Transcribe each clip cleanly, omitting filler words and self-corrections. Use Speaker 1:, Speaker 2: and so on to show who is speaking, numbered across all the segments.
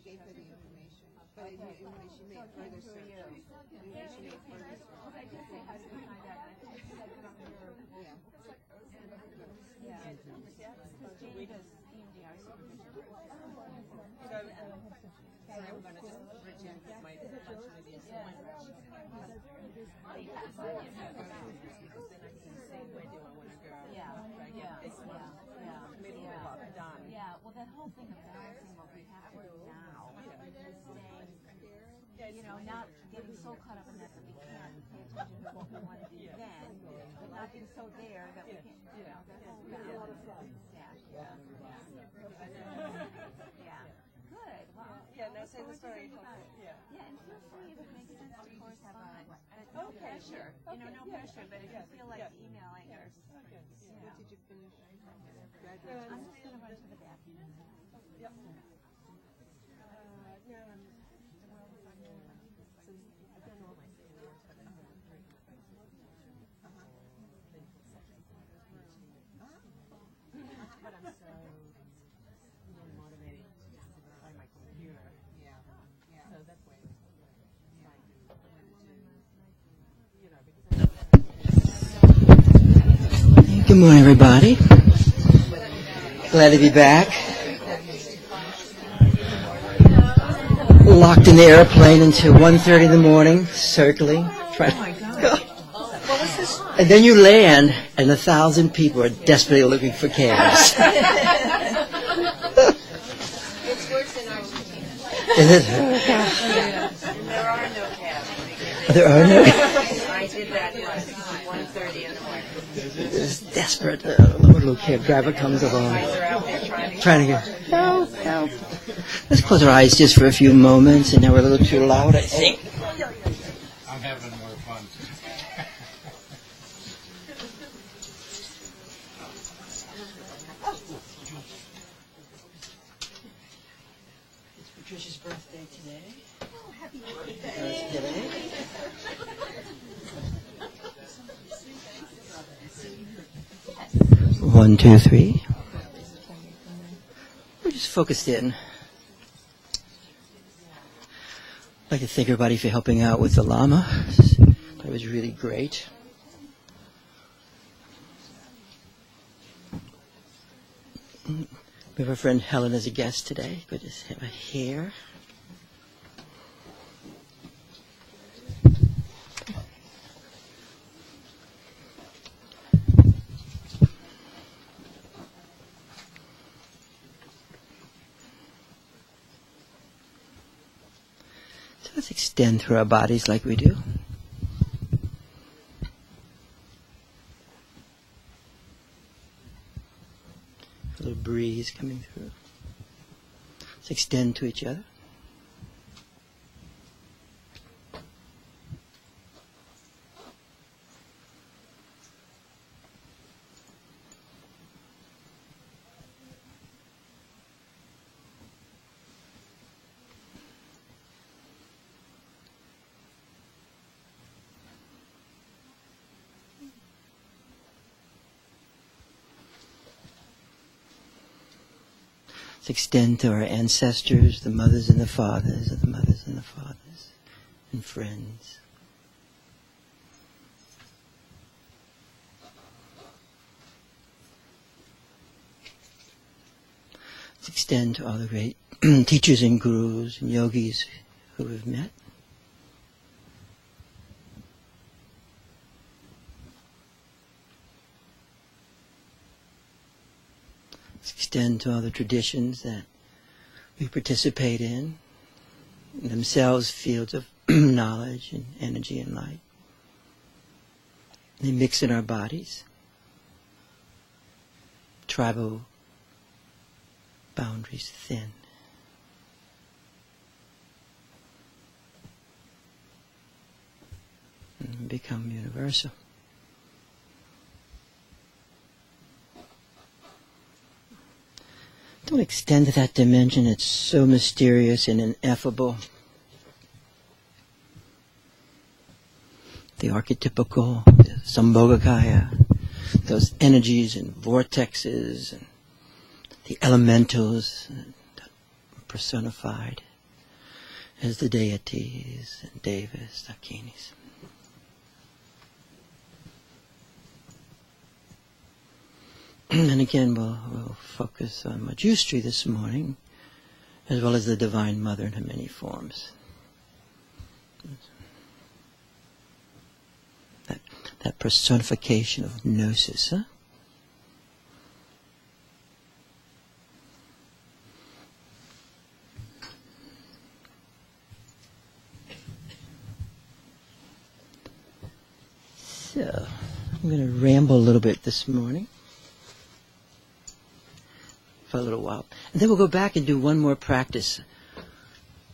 Speaker 1: gave her the information. But when she made further search,
Speaker 2: I did say, how do you find out? And I think she said from your,
Speaker 1: yeah.
Speaker 2: because Jane does EMDR supervision.
Speaker 3: I'm going to just reject my lunch ideas so much.
Speaker 2: Because
Speaker 3: Then I can say, where do I want to go?
Speaker 2: Yeah,
Speaker 3: Try to get this one done.
Speaker 2: Yeah, well, that whole thing of balancing what we have to do now, staying, not getting so caught up in that we can't pay attention to what we want to do then, but not being so there that we can't, that whole balance. Yeah. Good. Well,
Speaker 3: Yeah, now say the story.
Speaker 2: yeah, and feel free if it makes sense, of course, have no pressure. No pressure, but if you feel like emailing or,
Speaker 1: What did you finish?
Speaker 2: I'm just going to run to the bathroom.
Speaker 3: Yep. But I'm so motivated by my computer.
Speaker 1: Yeah.
Speaker 3: So that's why
Speaker 4: Good morning, everybody. Glad to be back. Locked in the airplane until 1:30 in the morning, circling. And then you land, and 1,000 people are desperately looking for cabs.
Speaker 3: it's worse than Argentina.
Speaker 4: Is it?
Speaker 3: There are no cabs.
Speaker 4: There are no.
Speaker 3: I did that at 1:30 in the morning.
Speaker 4: It's desperate. A little cab driver comes along,
Speaker 3: They're out there
Speaker 4: trying to get help. Let's close our eyes just for a few moments, and now we're a little too loud, I think.
Speaker 5: I'm having more fun.
Speaker 4: It's Patricia's birthday today. Oh, happy birthday. 1, 2, 3. We're just focused in. I'd like to thank everybody for helping out with the Lama. That was really great. We have our friend Helen as a guest today. Good to have her here. So let's extend through our bodies like we do. A little breeze coming through. Let's extend to each other. Let's extend to our ancestors, the mothers and the fathers, and the mothers and the fathers, and friends. Let's extend to all the great teachers and gurus and yogis who we've met. Extend to all the traditions that we participate in, themselves fields of knowledge and energy and light. They mix in our bodies. Tribal boundaries thin. And become universal. Don't extend to that dimension. It's so mysterious and ineffable. The archetypical, the Sambhogakaya, those energies and vortexes, and the elementals personified, as the deities and devas, dakinis. And again, we'll focus on Manjushri this morning, as well as the Divine Mother in her many forms. That personification of gnosis, huh? So, I'm going to ramble a little bit this morning. For a little while. And then we'll go back and do one more practice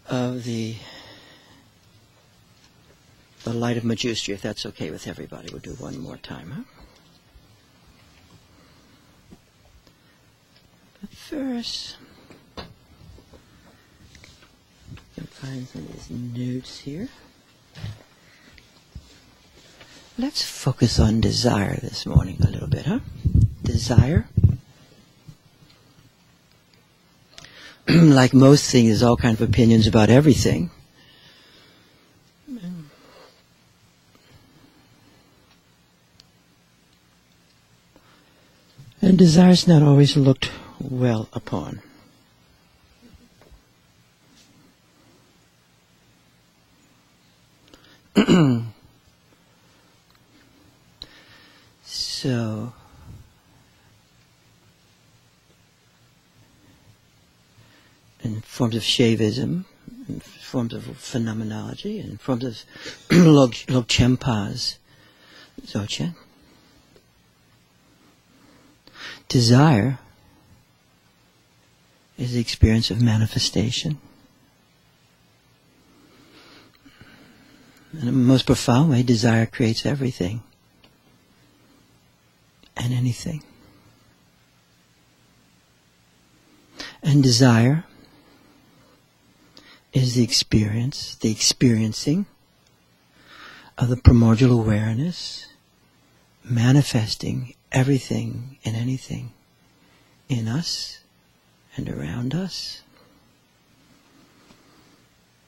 Speaker 4: of the light of Manjushri, if that's okay with everybody. We'll do one more time, huh? But first, you can find some of these notes here. Let's focus on desire this morning a little bit, huh? Desire. Like most things, there's all kinds of opinions about everything. And desire is not always looked well upon. So, in forms of Shaivism, in forms of phenomenology, in forms of Logchenpa's Dzogchen, desire is the experience of manifestation. In a most profound way, desire creates everything and anything. And desire is the experiencing of the primordial awareness manifesting everything and anything in us and around us,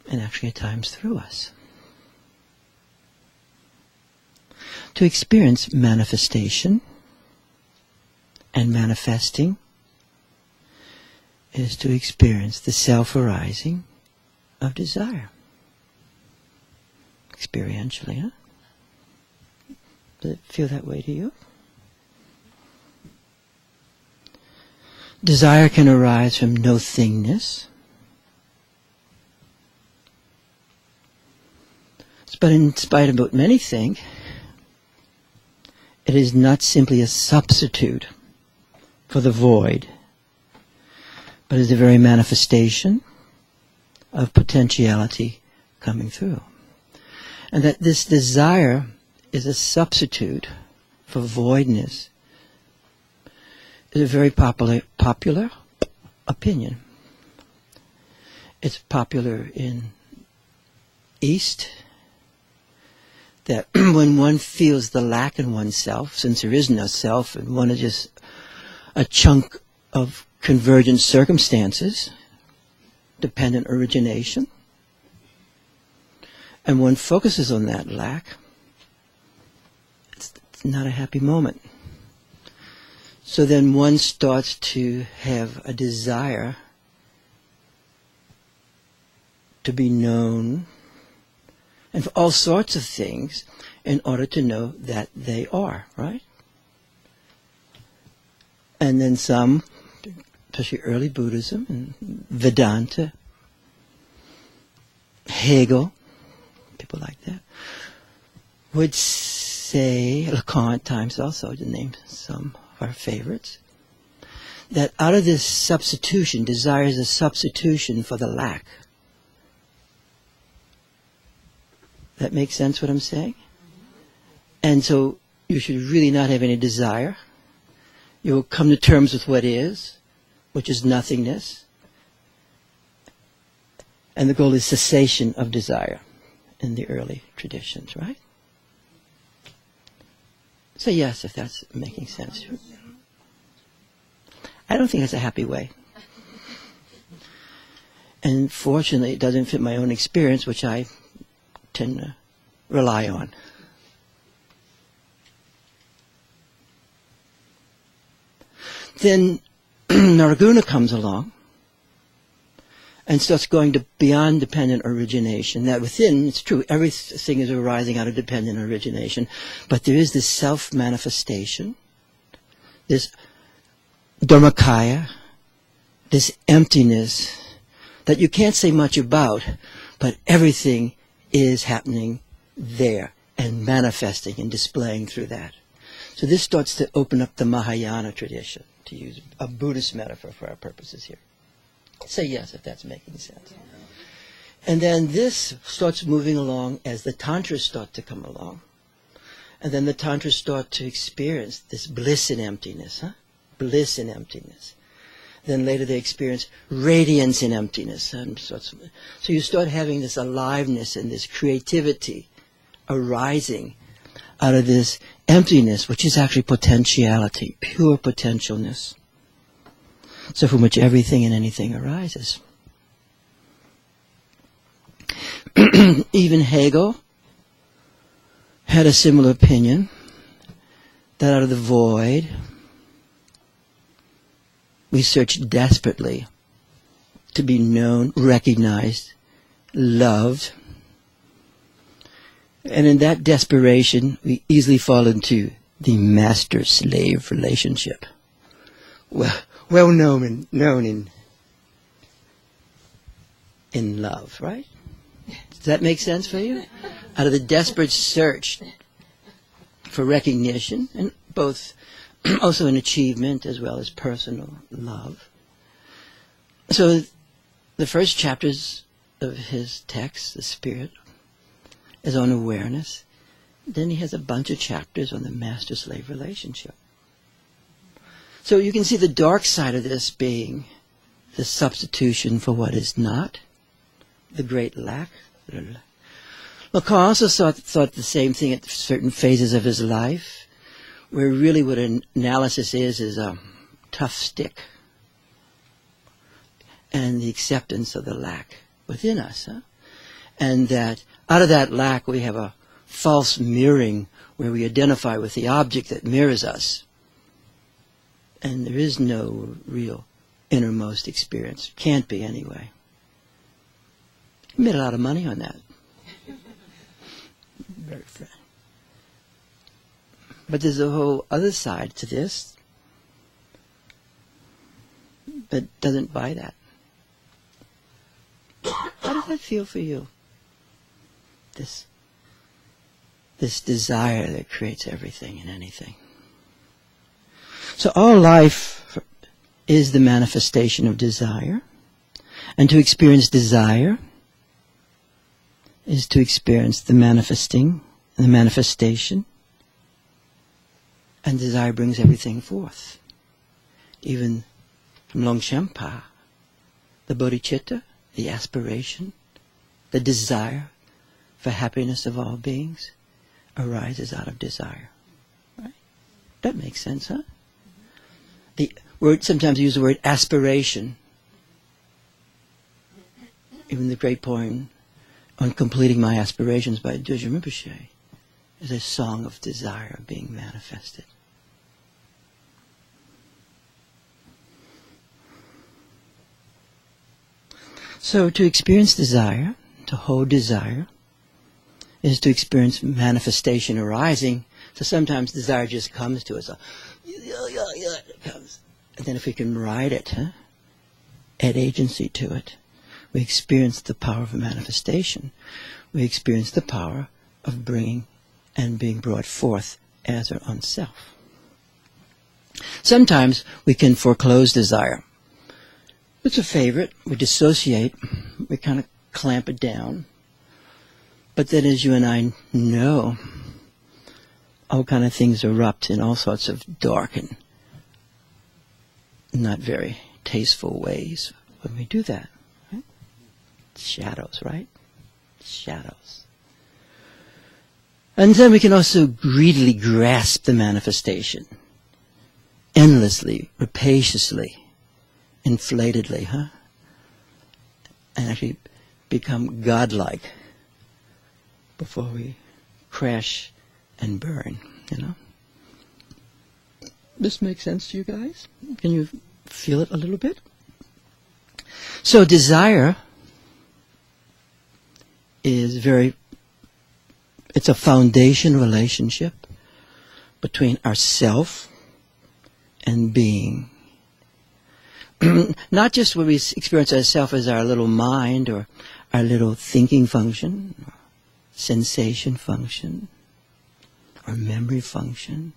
Speaker 4: and actually at times through us. To experience manifestation and manifesting is to experience the self-arising of desire. Experientially, huh? Does it feel that way to you? Desire can arise from no-thingness. But in spite of what many think, it is not simply a substitute for the void, but is the very manifestation of potentiality coming through. And that this desire is a substitute for voidness is a very popular opinion. It's popular in East, that when one feels the lack in oneself, since there is no self and one is just a chunk of convergent circumstances, dependent origination, and one focuses on that lack, it's not a happy moment. So then one starts to have a desire to be known, and for all sorts of things, in order to know that they are, right? And then some, especially early Buddhism and Vedanta, Hegel, people like that, would say, Lacan at times also, to name some of our favorites, that out of this substitution, desire is a substitution for the lack. That makes sense what I'm saying? And so you should really not have any desire. You will come to terms with what is, which is nothingness. And the goal is cessation of desire in the early traditions, right? So yes, if that's making sense. I don't think it's a happy way. And fortunately, it doesn't fit my own experience, which I tend to rely on. Then Nirguna comes along and starts going to beyond dependent origination. That within, it's true, everything is arising out of dependent origination, but there is this self-manifestation, this dharmakaya, this emptiness that you can't say much about, but everything is happening there and manifesting and displaying through that. So this starts to open up the Mahayana tradition, to use a Buddhist metaphor for our purposes here. Say yes if that's making sense. And then this starts moving along as the Tantras start to come along. And then the Tantras start to experience this bliss in emptiness, bliss in emptiness. Then later they experience radiance in emptiness. So you start having this aliveness and this creativity arising out of this emptiness, which is actually potentiality, pure potentialness. So from which everything and anything arises. Even Hegel had a similar opinion, that out of the void we search desperately to be known, recognized, loved. And in that desperation, we easily fall into the master-slave relationship. Well known in love, right? Does that make sense for you? Out of the desperate search for recognition, and both also in achievement as well as personal love. So the first chapters of his text, The Spirit, is on awareness. Then he has a bunch of chapters on the master-slave relationship. So you can see the dark side of this being the substitution for what is not, the great lack. Lacan also thought the same thing at certain phases of his life, where really what an analysis is a tough stick and the acceptance of the lack within us. And that out of that lack we have a false mirroring where we identify with the object that mirrors us. And there is no real innermost experience. Can't be anyway. He made a lot of money on that. Very fair. But there's a whole other side to this that doesn't buy that. How does that feel for you? This desire that creates everything and anything. So all life is the manifestation of desire. And to experience desire is to experience the manifesting, the manifestation. And desire brings everything forth. Even from Longchenpa, the bodhicitta, the aspiration, the desire for happiness of all beings arises out of desire. Right? That makes sense, huh? The word, sometimes we use the word aspiration. Even the great poem on completing my aspirations by Döjö Rinpoche is a song of desire being manifested. So to experience desire, to hold desire, is to experience manifestation arising. So sometimes desire just comes to us. It comes. And then if we can ride it, add agency to it, we experience the power of manifestation. We experience the power of bringing and being brought forth as our own self. Sometimes we can foreclose desire. It's a favorite. We dissociate. We kind of clamp it down. But then as you and I know, all kind of things erupt in all sorts of dark and not very tasteful ways when we do that. Right? Shadows, right? Shadows. And then we can also greedily grasp the manifestation. Endlessly, rapaciously, inflatedly, actually become godlike before we crash and burn, you know. This makes sense to you guys? Can you feel it a little bit? So desire is it's a foundation relationship between ourself and being. Not just when we experience ourself as our little mind or our little thinking function, or sensation function, or memory function.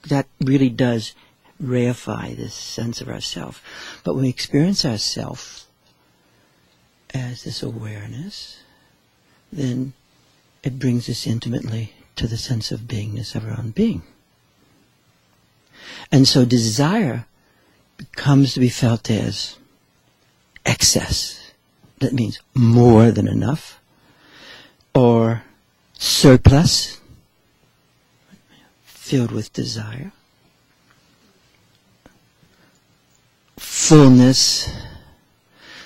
Speaker 4: That really does reify this sense of ourself. But when we experience ourself as this awareness, then it brings us intimately to the sense of beingness of our own being. And so desire comes to be felt as excess. That means more than enough. Or surplus, filled with desire. Fullness.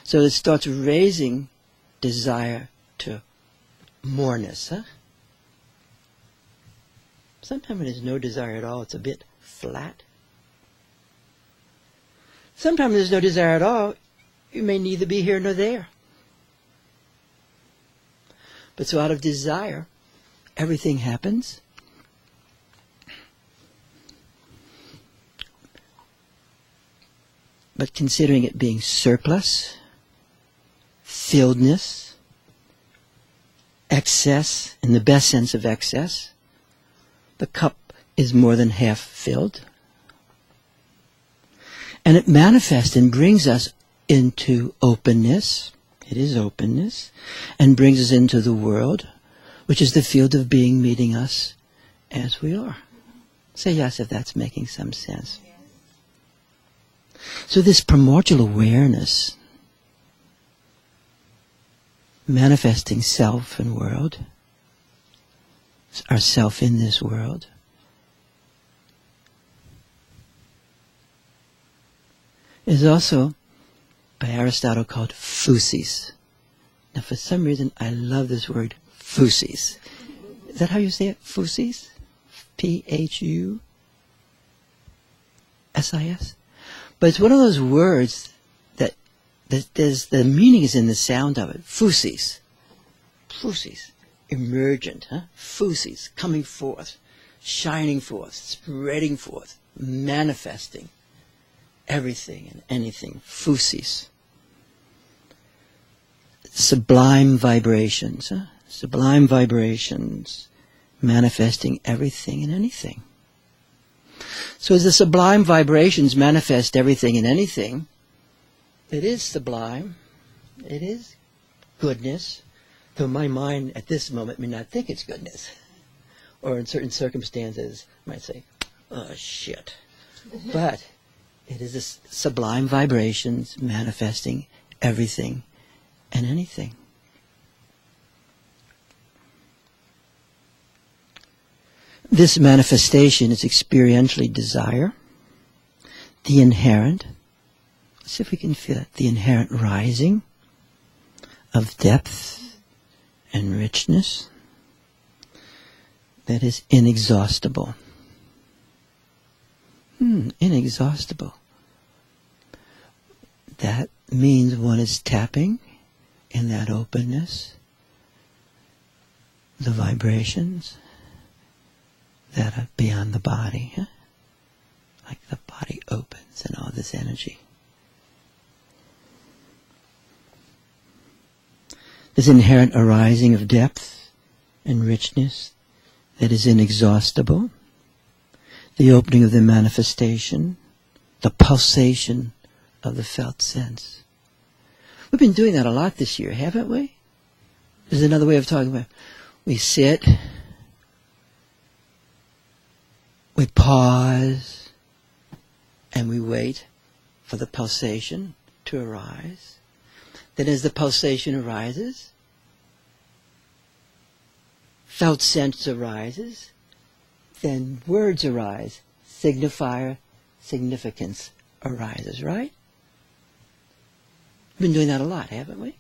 Speaker 4: So it starts raising desire to moreness. Huh? Sometimes when there's no desire at all, it's a bit flat. Sometimes there's no desire at all, you may neither be here nor there. But so out of desire, everything happens. But considering it being surplus, filledness, excess, in the best sense of excess, the cup is more than half filled. And it manifests and brings us into openness. It is openness. And brings us into the world, which is the field of being meeting us as we are. Say yes if that's making some sense. So this primordial awareness, manifesting self and world, ourself in this world, is also by Aristotle called phusis. Now for some reason I love this word phusis. Is that how you say it? Phusis? Phusis? But it's one of those words that there's the meaning is in the sound of it. Phusis. Phusis. Emergent. Huh? Phusis. Coming forth. Shining forth. Spreading forth. Manifesting. Everything and anything. Phusis. Sublime vibrations. Huh? Sublime vibrations. Manifesting everything and anything. So as the sublime vibrations manifest everything and anything, it is sublime, it is goodness, though my mind at this moment may not think it's goodness. Or in certain circumstances might say, oh shit. But it is this sublime vibrations manifesting everything and anything. This manifestation is experientially desire, the inherent, let's see if we can feel it, the inherent rising of depth and richness that is inexhaustible. Inexhaustible. That means one is tapping in that openness, the vibrations that are beyond the body. Huh? Like the body opens and all this energy. This inherent arising of depth and richness that is inexhaustible. The opening of the manifestation. The pulsation of the felt sense. We've been doing that a lot this year, haven't we? There's another way of talking about it. We sit, we pause, and we wait for the pulsation to arise. Then as the pulsation arises, felt sense arises, then words arise, signifier, significance arises, right? We've been doing that a lot, haven't we?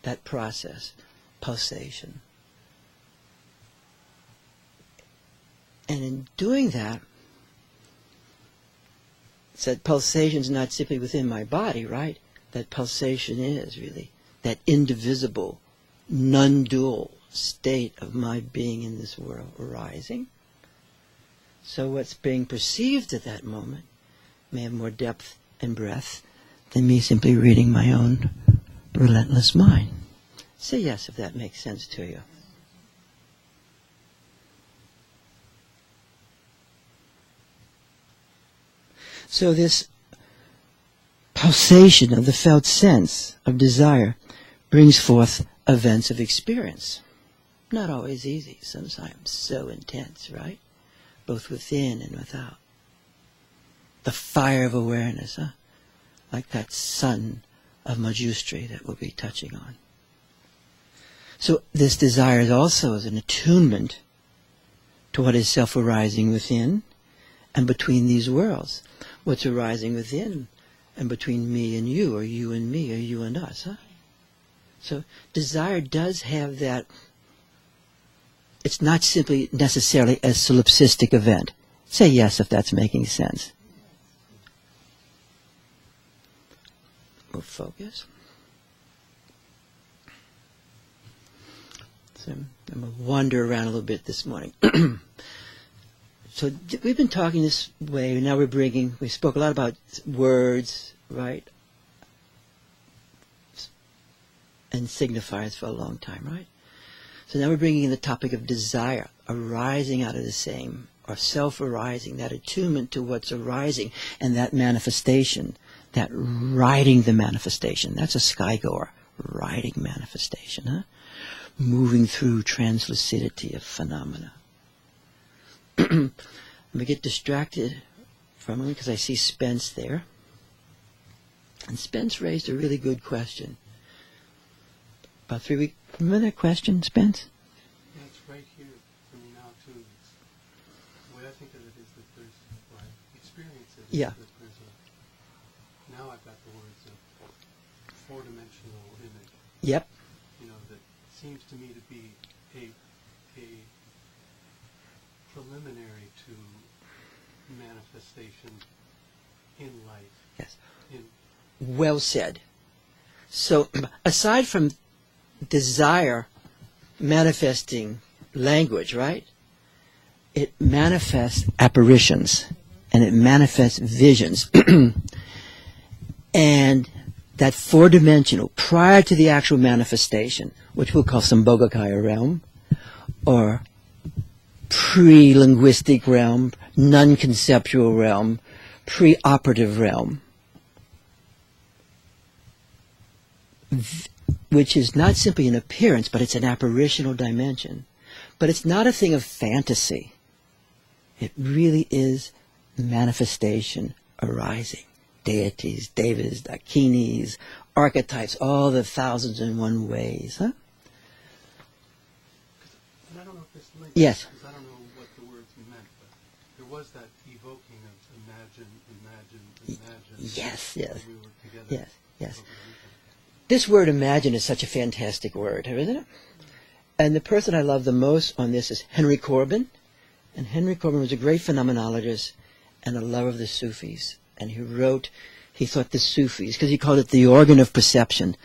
Speaker 4: That process, pulsation. And in doing that, it's that pulsation is not simply within my body, right? That pulsation is really that indivisible, non-dual state of my being in this world arising. So what's being perceived at that moment may have more depth and breadth than me simply reading my own relentless mind. Say yes if that makes sense to you. So this pulsation of the felt sense of desire brings forth events of experience. Not always easy, sometimes so intense, right? Both within and without. The fire of awareness, huh? Like that sun of Manjushri that we'll be touching on. So this desire is also as an attunement to what is self-arising within and between these worlds. What's arising within and between me and you, or you and me, or you and us, huh? So desire does have that. It's not simply necessarily a solipsistic event. Say yes if that's making sense. We'll focus. So I'm going to wander around a little bit this morning. So we've been talking this way, now we spoke a lot about words, right? And signifiers for a long time, right? So now we're bringing in the topic of desire, arising out of the same, or self-arising, that attunement to what's arising, and that manifestation, that riding the manifestation. That's a skygoer, riding manifestation, huh? Moving through translucidity of phenomena. Let me get distracted for a moment because I see Spence there. And Spence raised a really good question. About 3 weeks. Remember that question, Spence?
Speaker 6: Yeah, it's right here for me now, too. It's, the way I think of it is that there's, well, I experience it, is that there's a, now I've got the words of four-dimensional image.
Speaker 4: Yep.
Speaker 6: You know, that seems to me to be a preliminary to manifestation in life.
Speaker 4: Yes. Well said. So, aside from desire manifesting language, right? It manifests apparitions and it manifests visions. And that four-dimensional, prior to the actual manifestation, which we'll call Sambhogakaya realm, or pre-linguistic realm, non-conceptual realm, pre-operative realm, which is not simply an appearance, but it's an apparitional dimension. But it's not a thing of fantasy. It really is manifestation arising. Deities, devas, dakinis, archetypes, all the 1001 ways. Huh?
Speaker 6: And I don't know if this links,
Speaker 4: yes.
Speaker 6: Because I don't know what the words meant, but there was that evoking of imagine.
Speaker 4: Yes.
Speaker 6: We were together.
Speaker 4: Yes. This word imagine is such a fantastic word, isn't it? And the person I love the most on this is Henry Corbin. And Henry Corbin was a great phenomenologist and a lover of the Sufis. And he thought the Sufis, because he called it the organ of perception.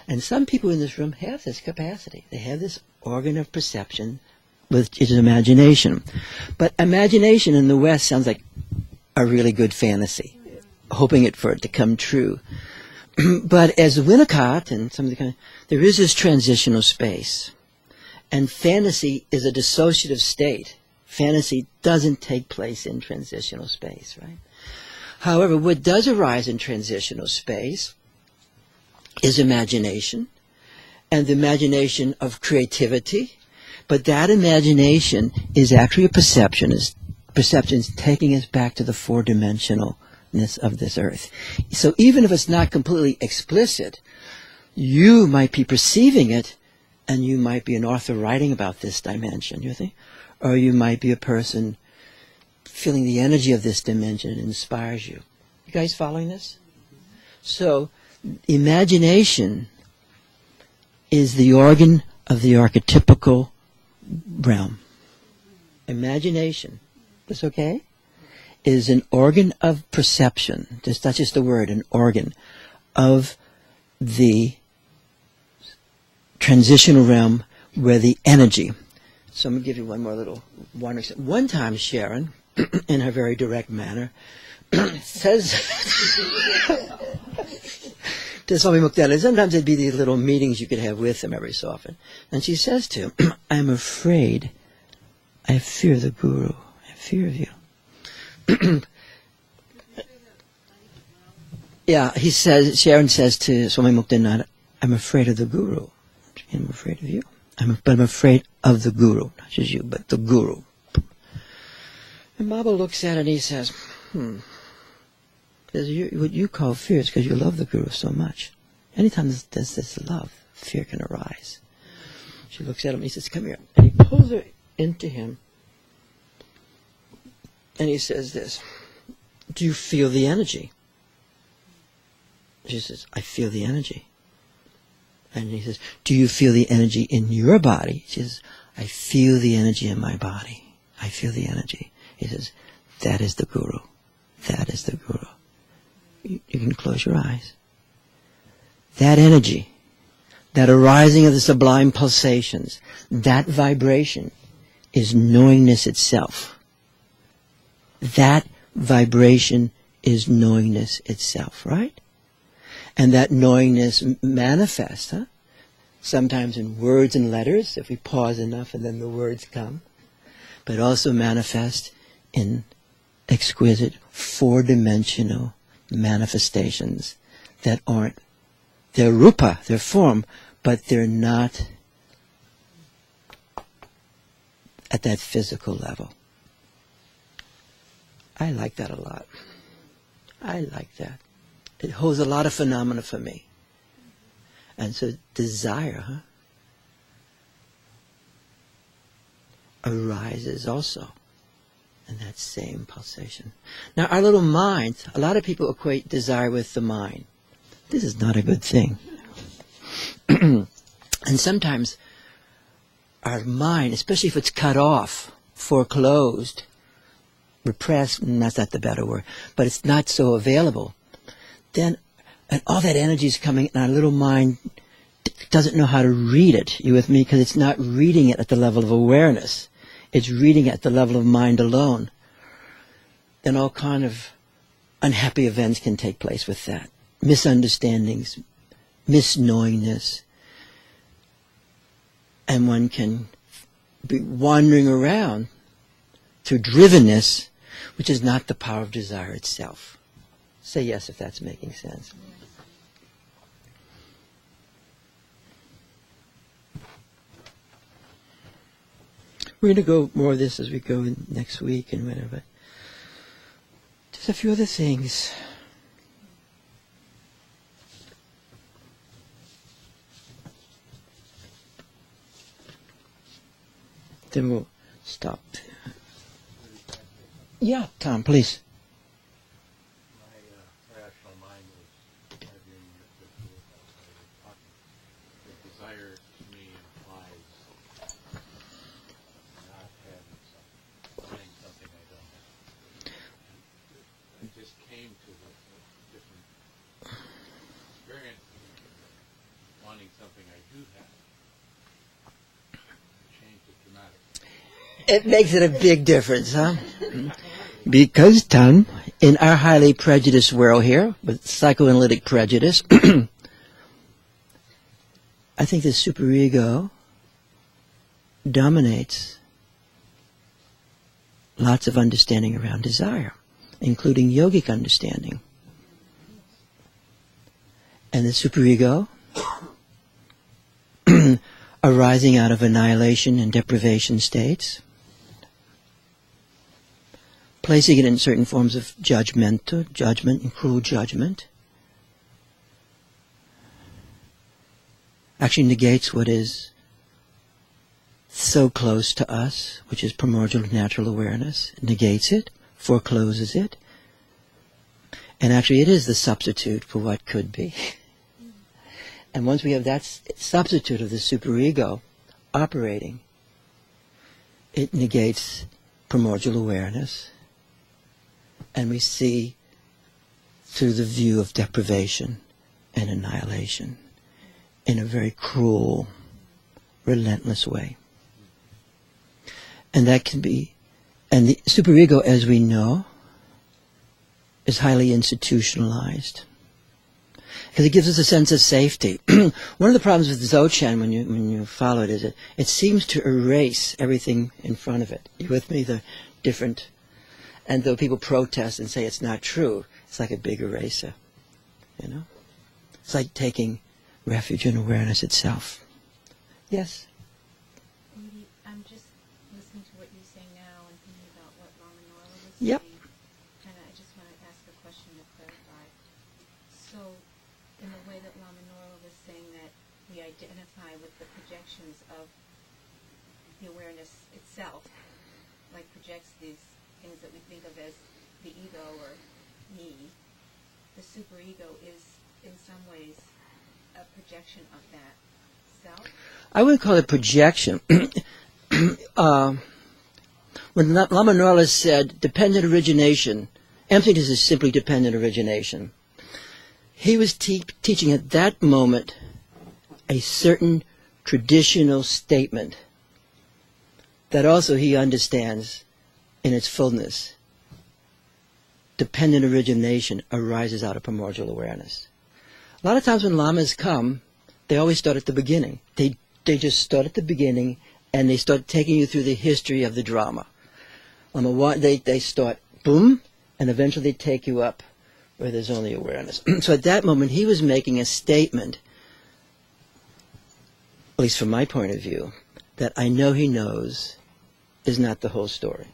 Speaker 4: And some people in this room have this capacity. They have this organ of perception, which is imagination. But imagination in the West sounds like a really good fantasy, hoping for it to come true. But as Winnicott and some of the there is this transitional space. And fantasy is a dissociative state. Fantasy doesn't take place in transitional space, right? However, what does arise in transitional space is imagination, and the imagination of creativity. But that imagination is actually a perception. Perception is taking us back to the four-dimensionalness of this earth. So even if it's not completely explicit, you might be perceiving it, and you might be an author writing about this dimension, you think? Or you might be a person feeling the energy of this dimension inspires you. You guys following this? So imagination is the organ of the archetypical realm. Imagination, that's okay? Is an organ of perception. That's just a word, an organ of the transitional realm where the energy. So I'm going to give you one more little one. One time Sharon, in her very direct manner, says to Swami Muktananda, sometimes it'd be these little meetings you could have with him every so often. And she says to him, I'm afraid, I fear the Guru, I fear of you. Yeah, Sharon says to Swami Muktananda, I'm afraid of the Guru. I'm afraid of you. But I'm afraid of the Guru. Not just you, but the Guru. And Baba looks at it and he says, what you call fear is because you love the Guru so much. Anytime there's this love, fear can arise. She looks at him and he says, come here. And he pulls her into him. And he says this, do you feel the energy? She says, I feel the energy. And he says, do you feel the energy in your body? She says, I feel the energy in my body. I feel the energy. He says, that is the Guru. That is the Guru. You can close your eyes. That energy, that arising of the sublime pulsations, that vibration is knowingness itself. That vibration is knowingness itself, right? And that knowingness manifests, sometimes in words and letters, if we pause enough and then the words come, but also manifest in exquisite four-dimensional manifestations that aren't, they're rupa, they're form, but they're not at that physical level. I like that a lot. I like that. It holds a lot of phenomena for me. And so desire arises also in that same pulsation. Now our little minds, a lot of people equate desire with the mind. This is not a good thing. And sometimes our mind, especially if it's cut off, foreclosed, repressed, that's not the better word, but it's not so available, then and all that energy is coming and our little mind doesn't know how to read it. You with me? Because it's not reading it at the level of awareness. It's reading it at the level of mind alone. Then all kind of unhappy events can take place with that. Misunderstandings, misknowingness. And one can be wandering around through drivenness, which is not the power of desire itself. Say yes if that's making sense. We're going to go more of this as we go in next week and whatever. Just a few other things. Then we'll stop. Yeah, Tom, please.
Speaker 5: My rational mind was arguing that desire to me implies not having something, wanting something I don't have. I just came to a different experience, wanting something I do have. Changed it dramatically.
Speaker 4: It makes it a big difference, huh? Because, Tom, in our highly prejudiced world here, with psychoanalytic prejudice, I think the superego dominates lots of understanding around desire, including yogic understanding. And the superego, arising out of annihilation and deprivation states, placing it in certain forms of judgment and cruel judgment, actually negates what is so close to us, which is primordial natural awareness. It negates it, forecloses it, and actually it is the substitute for what could be. And once we have that substitute of the superego operating, it negates primordial awareness, and we see through the view of deprivation and annihilation in a very cruel, relentless way. And that can be, and the superego, as we know, is highly institutionalized, because it gives us a sense of safety. One of the problems with Dzogchen, when you follow it, is it seems to erase everything in front of it. You with me? The different, and though people protest and say it's not true, it's like a big eraser. You know, it's like taking refuge in awareness itself. Yes.
Speaker 2: I'm just listening to what you're saying now and thinking about what Lama Norla was
Speaker 4: Yep.
Speaker 2: saying. And I just want to ask a question to clarify. So, in the way that Lama Norla was saying that we identify with the projections of the awareness itself, like projects these things that we think of as the ego or me, the superego is in some ways a projection of that self?
Speaker 4: I wouldn't call it projection. When Lama Norla said dependent origination, emptiness is simply dependent origination, he was teaching at that moment a certain traditional statement that also he understands in its fullness. Dependent origination arises out of primordial awareness. A lot of times when lamas come, they always start at the beginning. They just start at the beginning, and they start taking you through the history of the drama. They start boom, and eventually they take you up where there's only awareness. So at that moment, he was making a statement, at least from my point of view, that I know he knows is not the whole story.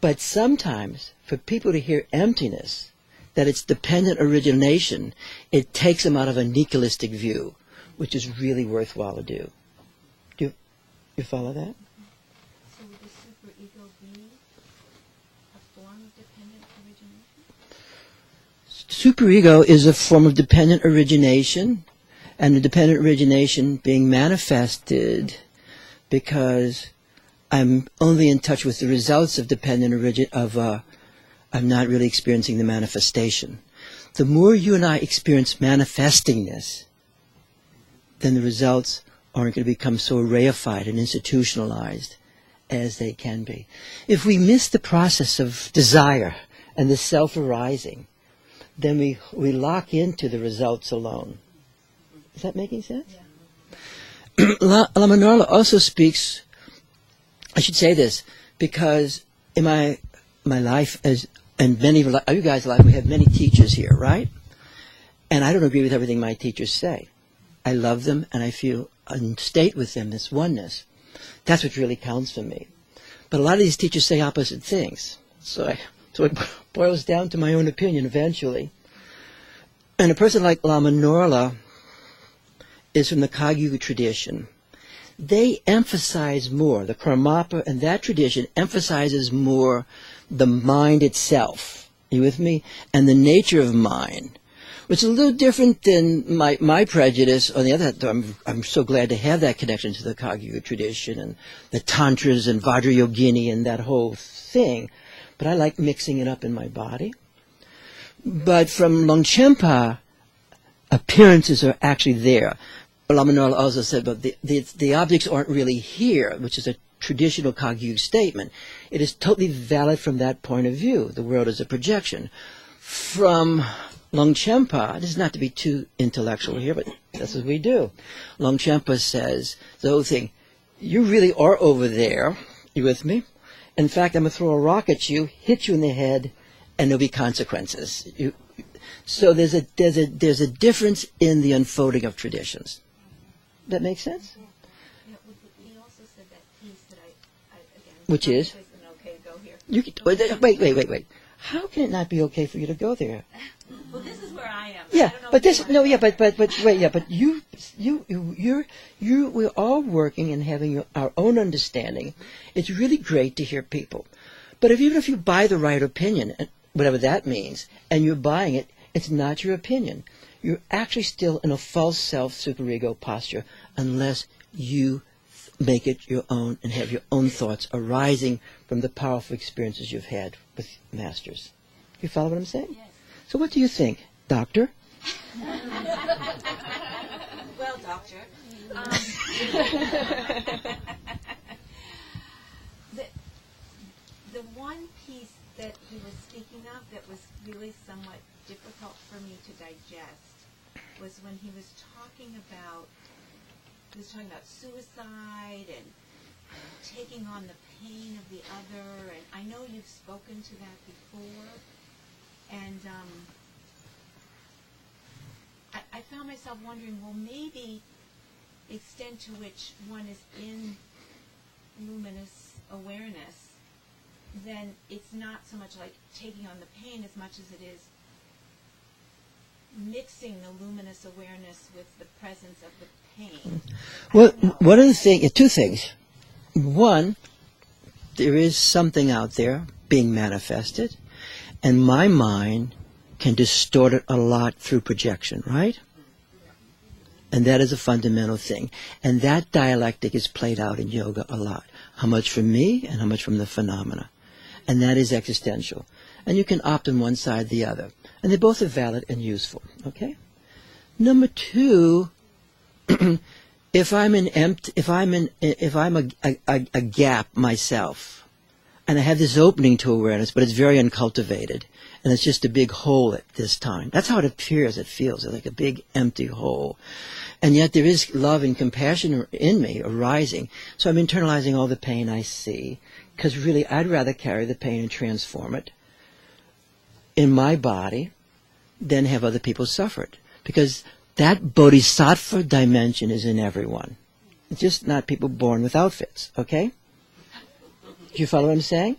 Speaker 4: But sometimes, for people to hear emptiness, that it's dependent origination, it takes them out of a nihilistic view, which is really worthwhile to do. Do you follow that?
Speaker 2: So would the superego be a form of dependent origination?
Speaker 4: Superego is a form of dependent origination, and the dependent origination being manifested because I'm only in touch with the results of dependent I'm not really experiencing the manifestation. The more you and I experience manifestingness, then the results aren't going to become so reified and institutionalized as they can be. If we miss the process of desire and the self-arising, then we lock into the results alone. Is that making sense? Yeah. Lama Norla also speaks, I should say this, because in my life, as and many of you guys' life, we have many teachers here, right? And I don't agree with everything my teachers say. I love them, and I feel in state with them, this oneness. That's what really counts for me. But a lot of these teachers say opposite things. So it boils down to my own opinion eventually. And a person like Lama Norla is from the Kagyuga tradition. They emphasize more, the Karmapa and that tradition emphasizes more the mind itself. Are you with me? And the nature of mind, which is a little different than my prejudice. On the other hand, I'm so glad to have that connection to the Kagyuga tradition and the Tantras and Vajrayogini and that whole thing. But I like mixing it up in my body. But from Longchenpa, appearances are actually there. Lama Norla also said, but the objects aren't really here, which is a traditional Kagyuga statement. It is totally valid from that point of view. The world is a projection. From Longchenpa, this is not to be too intellectual here, but that's what we do. Longchenpa says, the whole thing, you really are over there. You with me? In fact, I'm going to throw a rock at you, hit you in the head, and there'll be consequences. So there's a difference in the unfolding of traditions. That makes sense?
Speaker 2: Yeah, he also said that piece that I again...
Speaker 4: Which is?
Speaker 2: Okay, go here.
Speaker 4: Wait. How can it not be okay for you to go there?
Speaker 2: Well, this is where I am.
Speaker 4: Yeah, but this, no, yeah, but wait, yeah, but we're all working and having our own understanding. It's really great to hear people. But even if you buy the right opinion, whatever that means, and you're buying it, it's not your opinion. you're actually still in a false self superego posture unless you make it your own and have your own thoughts arising from the powerful experiences you've had with masters. You follow what I'm saying?
Speaker 2: Yes.
Speaker 4: So what do you think, Doctor?
Speaker 2: Well, Doctor, the one piece that he was speaking of that was really somewhat difficult for me to digest was when he was talking about suicide and taking on the pain of the other, and I know you've spoken to that before, and I found myself wondering, well, maybe the extent to which one is in luminous awareness, then it's not so much like taking on the pain as much as it is mixing the luminous awareness with the presence of the pain.
Speaker 4: Well, one of the things, two things. One, there is something out there being manifested, and my mind can distort it a lot through projection, right? And that is a fundamental thing. And that dialectic is played out in yoga a lot. How much from me and how much from the phenomena. And that is existential. And you can opt in one side or the other. And they both are valid and useful, okay? Number two, if I'm a gap myself, and I have this opening to awareness, but it's very uncultivated, and it's just a big hole at this time. That's how it appears, it feels. It's like a big empty hole. And yet there is love and compassion in me arising. So I'm internalizing all the pain I see, because really I'd rather carry the pain and transform it in my body than have other people suffer it. Because that bodhisattva dimension is in everyone. It's just not people born with outfits, okay? Do you follow what I'm saying?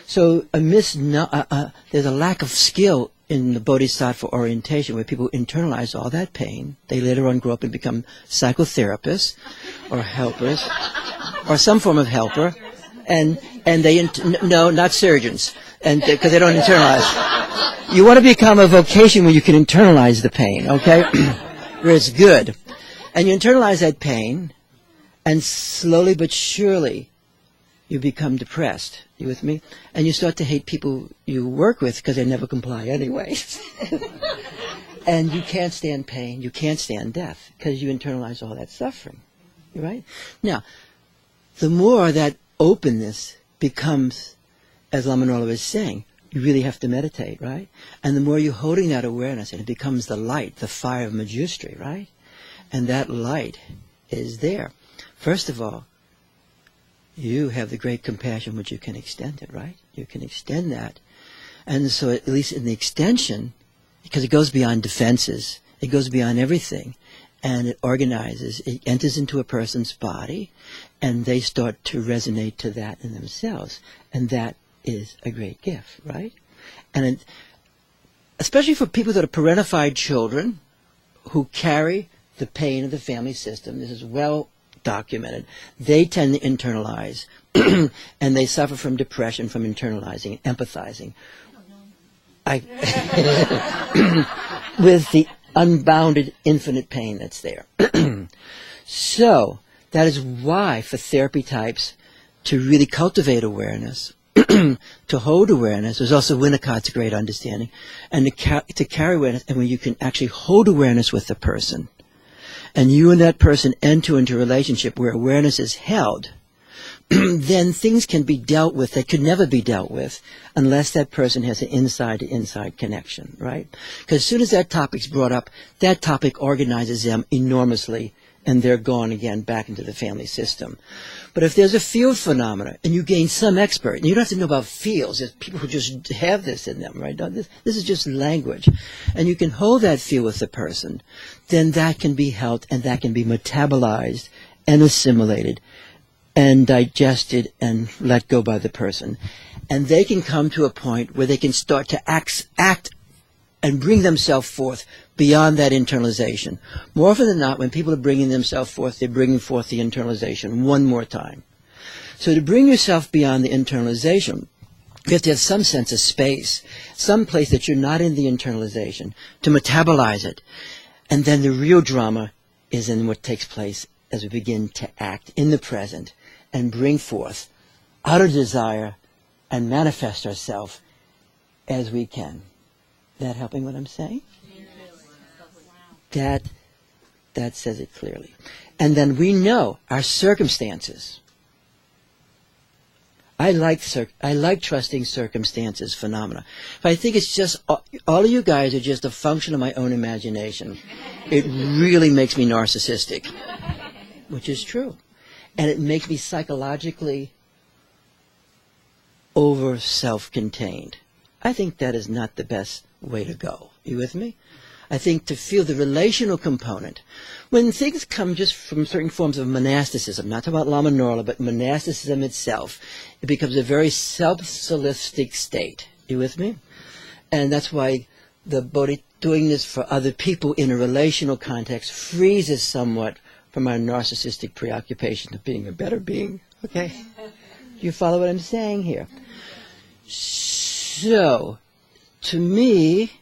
Speaker 4: So there's a lack of skill in the bodhisattva orientation where people internalize all that pain. They later on grow up and become psychotherapists or helpers or some form of helper. And they, no, not surgeons, and because they don't internalize. You want to become a vocation where you can internalize the pain, okay? Where it's good. And you internalize that pain, and slowly but surely you become depressed. You with me? And you start to hate people you work with because they never comply anyway. And you can't stand pain, you can't stand death because you internalize all that suffering, right? Now, the more that openness becomes, as Lama Norla was saying, you really have to meditate, right? And the more you're holding that awareness, and it becomes the light, the fire of Manjushri, right? And that light is there. First of all, you have the great compassion which you can extend it, right? You can extend that. And so at least in the extension, because it goes beyond defenses, it goes beyond everything, and it organizes, it enters into a person's body, and they start to resonate to that in themselves. And that is a great gift, right? And especially for people that are parentified children who carry the pain of the family system, this is well documented, they tend to internalize and they suffer from depression from internalizing and empathizing with the unbounded infinite pain that's there. So that is why for therapy types to really cultivate awareness, to hold awareness, there's also Winnicott's great understanding, and to carry awareness, and when you can actually hold awareness with the person, and you and that person enter into a relationship where awareness is held, then things can be dealt with that could never be dealt with unless that person has an inside-to-inside connection, right? Because as soon as that topic's brought up, that topic organizes them enormously, and they're gone again back into the family system. But if there's a field phenomena, and you gain some expert, and you don't have to know about fields, there's people who just have this in them, right? This is just language. And you can hold that field with the person, then that can be held, and that can be metabolized and assimilated and digested and let go by the person. And they can come to a point where they can start to act and bring themselves forth beyond that internalization. More often than not, when people are bringing themselves forth, they're bringing forth the internalization one more time. So to bring yourself beyond the internalization, you have to have some sense of space, some place that you're not in the internalization, to metabolize it. And then the real drama is in what takes place as we begin to act in the present and bring forth outer desire and manifest ourselves as we can. That helping what I'm saying? That says it clearly. And then we know our circumstances. I like trusting circumstances, phenomena. If I think it's just, all of you guys are just a function of my own imagination, it really makes me narcissistic, which is true. And it makes me psychologically over self-contained. I think that is not the best way to go. You with me? I think to feel the relational component, when things come just from certain forms of monasticism, not talking about Lama Norla, but monasticism itself, it becomes a very self-solistic state. You with me? And that's why the Bodhi doing this for other people in a relational context frees us somewhat from our narcissistic preoccupation of being a better being. Okay? Do you follow what I'm saying here? So, to me,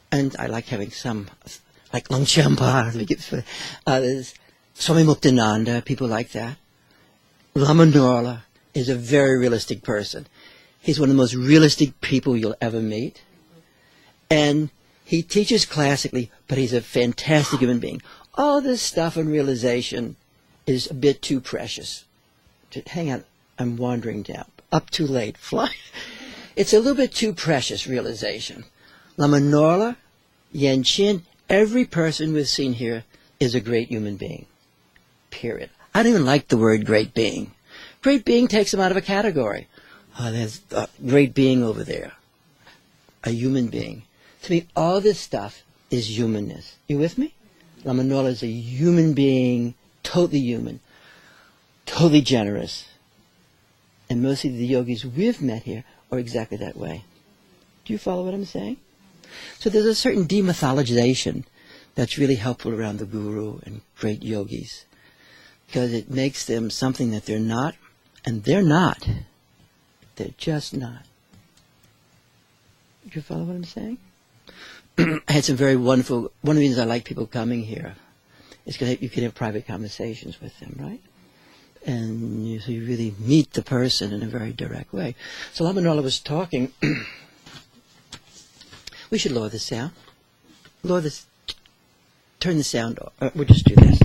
Speaker 4: and I like having some, like Longchenpa, Swami Muktananda, people like that. Lama Norla is a very realistic person. He's one of the most realistic people you'll ever meet. And he teaches classically, but he's a fantastic human being. All this stuff on realization is a bit too precious. Hang on, I'm wandering down. Up too late, fly. It's a little bit too precious, realization. Lama Norla, Yen Chin, every person we've seen here is a great human being. Period. I don't even like the word great being. Great being takes them out of a category. Oh, there's a great being over there. A human being. To me, all this stuff is humanness. You with me? Lama Norla is a human being, totally human, totally generous. And most of the yogis we've met here are exactly that way. Do you follow what I'm saying? So there's a certain demythologization that's really helpful around the guru and great yogis, because it makes them something that they're not, and they're not. They're just not. Do you follow what I'm saying? I had some very wonderful, one of the reasons I like people coming here is because you can have private conversations with them, right? And so you really meet the person in a very direct way. So Lama Norla was talking. We should lower the sound. Lower this. Turn the sound off. We'll just do this.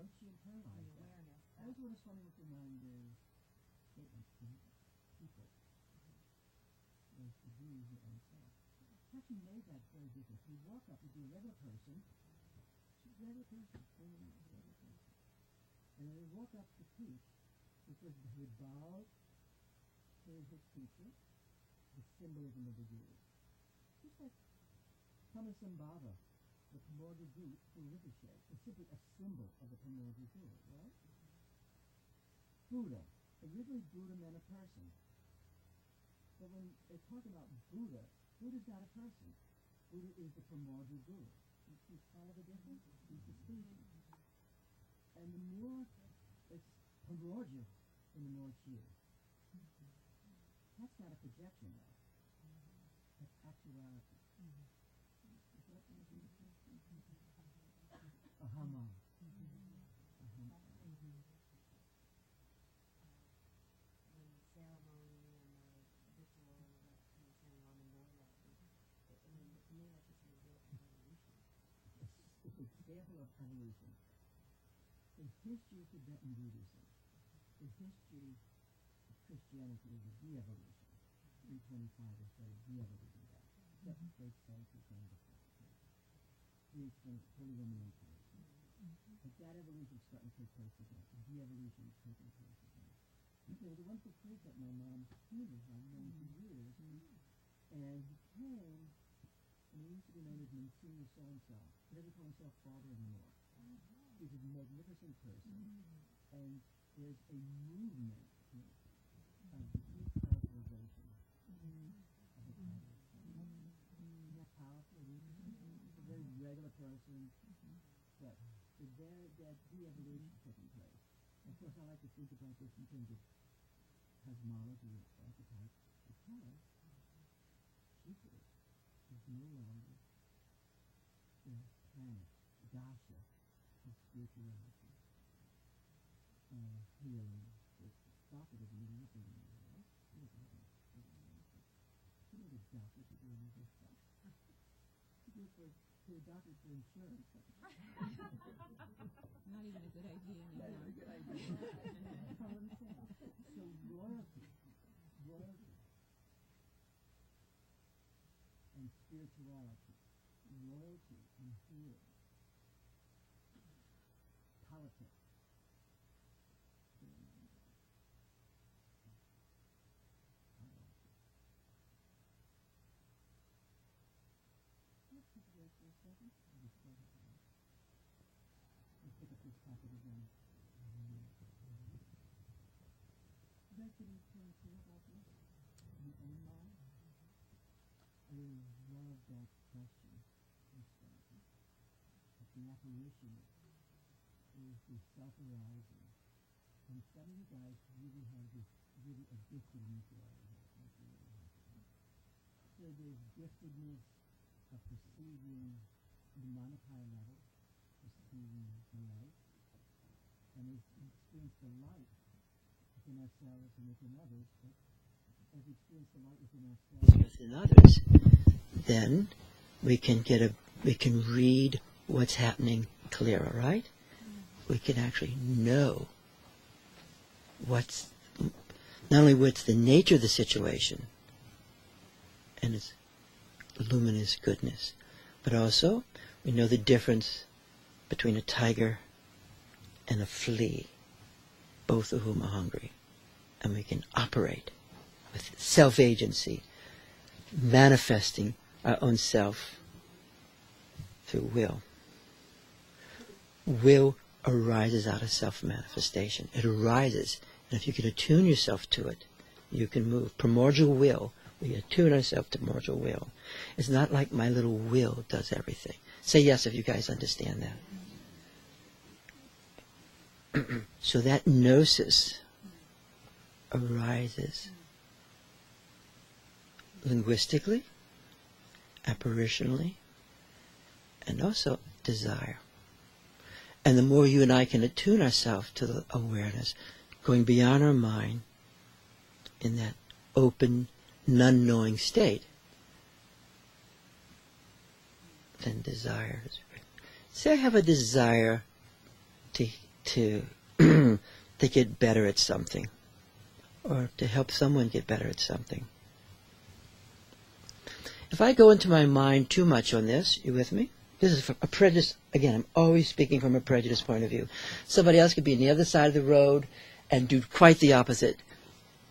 Speaker 4: once you internalize that, I always want to funny with your mind is statements to people. Is to do your own self. Actually made that very different. You walk up, you be a regular person, she's a regular person, and then you walk up to teach, because he would bow to his teacher, the symbolism of the Guru. Just like Tamasambhava, the primordial Guru Rinpoche, is simply a symbol of the primordial Guru, right? Buddha. Originally Buddha meant a person. But when they talk about Buddha, Buddha's not a person. Buddha is the primordial Guru. You follow the difference? He's the species. And the more it's primordial, and the more it's you. That's not a projection, though. That's actuality. Ahama. Example of evolution. The history of Tibetan Buddhism, the history of Christianity is a de-evolution. 325 or so, de-evolution back. Second great century came before. We explained Holy Roman Empire. But that evolution is starting to take place again. The de-evolution is taking place again. The wonderful priest that my mom tutored, I've known for years, and he came, and he used to be known as Monsignor so-and-so. He doesn't call himself father anymore. He's a magnificent person. And there's a movement of deep characterization of the power. Isn't that powerful? He's a very regular person. But that de-evolution is taking place. Of course, I like to think about this in terms of cosmology or archetype, because Jupiter is no longer the planet, dasha of spirituality, healing. It's doctor doesn't mean anything anymore, right? He doesn't have anything. You know the doctors are doing all this stuff. You do it for the doctors for insurance.
Speaker 3: Not even a good idea anymore.
Speaker 4: Not a good idea. That's all I'm saying. So royalty, and spirituality, loyalty and healing, politics. Let's take a break for a second. Let's pick up this topic again. Back to the point about this, the own mind. I really love that question. The apparition is the self-arising. And some of you guys really have this really a giftedness area. So there's giftedness of perceiving the Manipaya level, perceiving the light, and we experience the light within ourselves and within others, but as we experience the light within ourselves and within others, then we can read what's happening clearer, right? We can actually know not only what's the nature of the situation and its luminous goodness, but also we know the difference between a tiger and a flea, both of whom are hungry. And we can operate with self-agency, manifesting our own self through will. Will arises out of self-manifestation. It arises, and if you can attune yourself to it, you can move. Primordial will, we attune ourselves to primordial will. It's not like my little will does everything. Say yes if you guys understand that. So that gnosis arises linguistically, apparitionally, and also desire. And the more you and I can attune ourselves to the awareness, going beyond our mind in that open, non-knowing state, then desire is. Say I have a desire to to to get better at something, or to help someone get better at something. If I go into my mind too much on this, you with me? This is a prejudice. Again, I'm always speaking from a prejudice point of view. Somebody else could be on the other side of the road and do quite the opposite,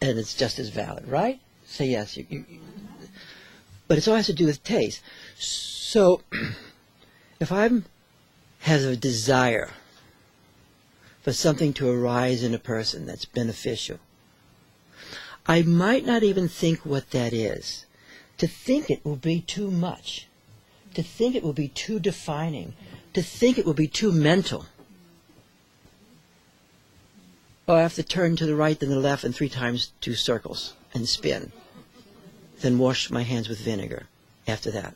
Speaker 4: and it's just as valid, right? Say yes. But it all has to do with taste. So, if I have a desire for something to arise in a person that's beneficial, I might not even think what that is. To think it will be too much. To think it will be too defining. To think it will be too mental. Oh, I have to turn to the right, then the left, and 3 times 2 circles, and spin. Then wash my hands with vinegar after that.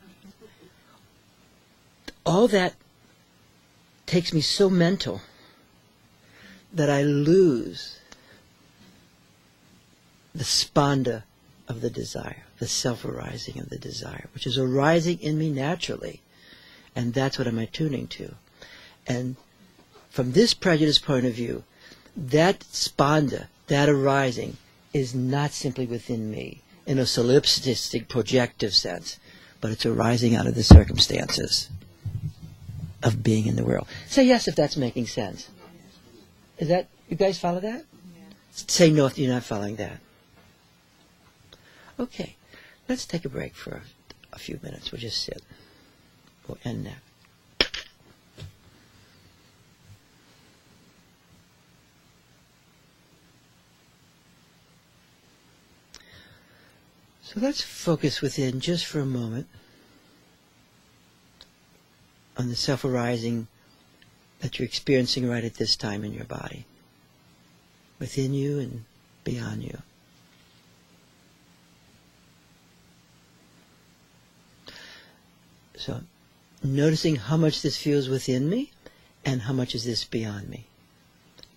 Speaker 4: All that takes me so mental that I lose the spanda of the desire, the self-arising of the desire, which is arising in me naturally. And that's what I'm attuning to. And from this prejudice point of view, that spanda, that arising, is not simply within me in a solipsistic projective sense, but it's arising out of the circumstances of being in the world. Say yes if that's making sense. Is that, you guys follow that? Say no if you're not following that. Okay, let's take a break for a few minutes. We'll just sit. We'll end that. So let's focus within just for a moment on the self-arising that you're experiencing right at this time in your body, within you and beyond you. So, noticing how much this feels within me and how much is this beyond me.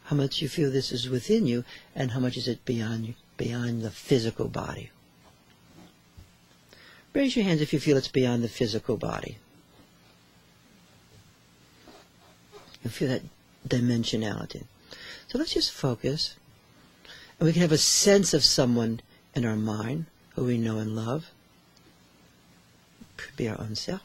Speaker 4: How much you feel this is within you and how much is it beyond you, beyond the physical body. Raise your hands if you feel it's beyond the physical body. You feel that dimensionality. So let's just focus. And we can have a sense of someone in our mind who we know and love. Could be our own self.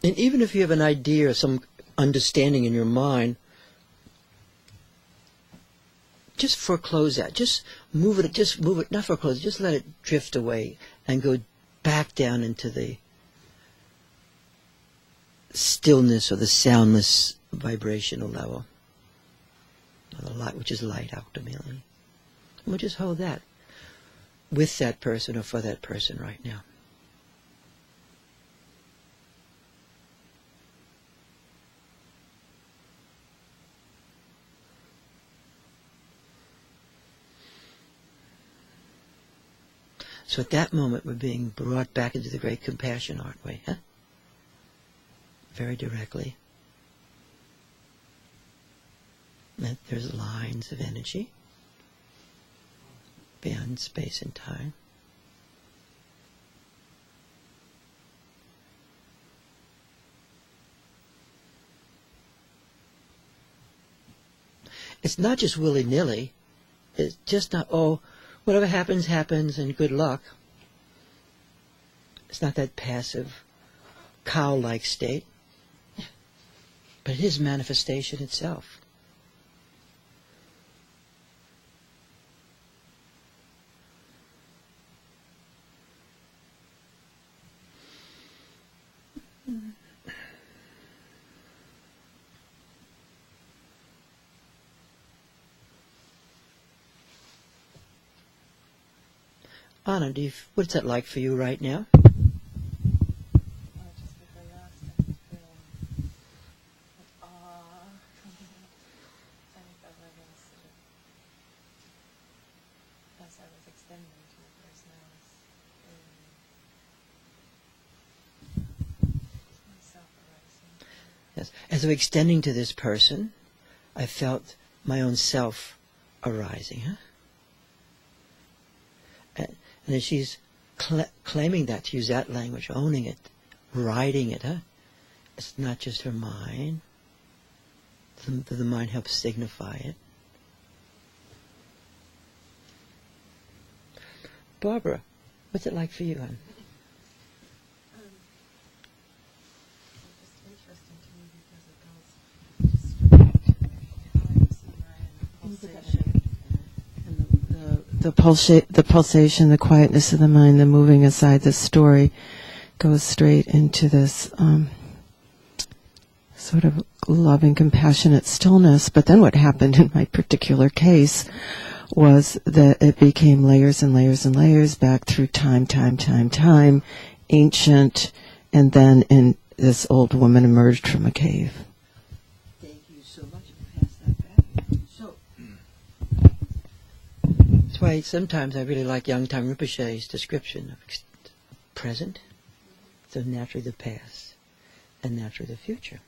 Speaker 4: And even if you have an idea or some understanding in your mind, just foreclose that. Just move it, not foreclose it, just let it drift away and go back down into the stillness or the soundless vibrational level. The light, which is light ultimately. And we'll just hold that with that person or for that person right now. So at that moment we're being brought back into the great compassion, aren't we? Huh? Very directly. That there's lines of energy beyond space and time. It's not just willy-nilly. It's just not, oh, whatever happens, happens, and good luck. It's not that passive, cow-like state. But it is manifestation itself. Anna, what's that like for you right now?
Speaker 3: Just before you asked, I could feel awe. I felt like I was sort of, as I was extending to the person, I was myself arising.
Speaker 4: Yes. As I'm extending to this person, I felt my own self arising. Huh? And as she's claiming that, to use that language, owning it, riding it. It's not just her mind. The mind helps signify it. Barbara, what's it like for you, hon?
Speaker 7: The pulsation, the quietness of the mind, the moving aside, the story goes straight into this sort of loving, compassionate stillness. But then what happened in my particular case was that it became layers and layers and layers back through time, ancient, and then this old woman emerged from a cave.
Speaker 4: Thank you so much. Pass that back. So, that's why sometimes I really like Yangtang Rinpoche's description of present, so naturally the past, and naturally the future.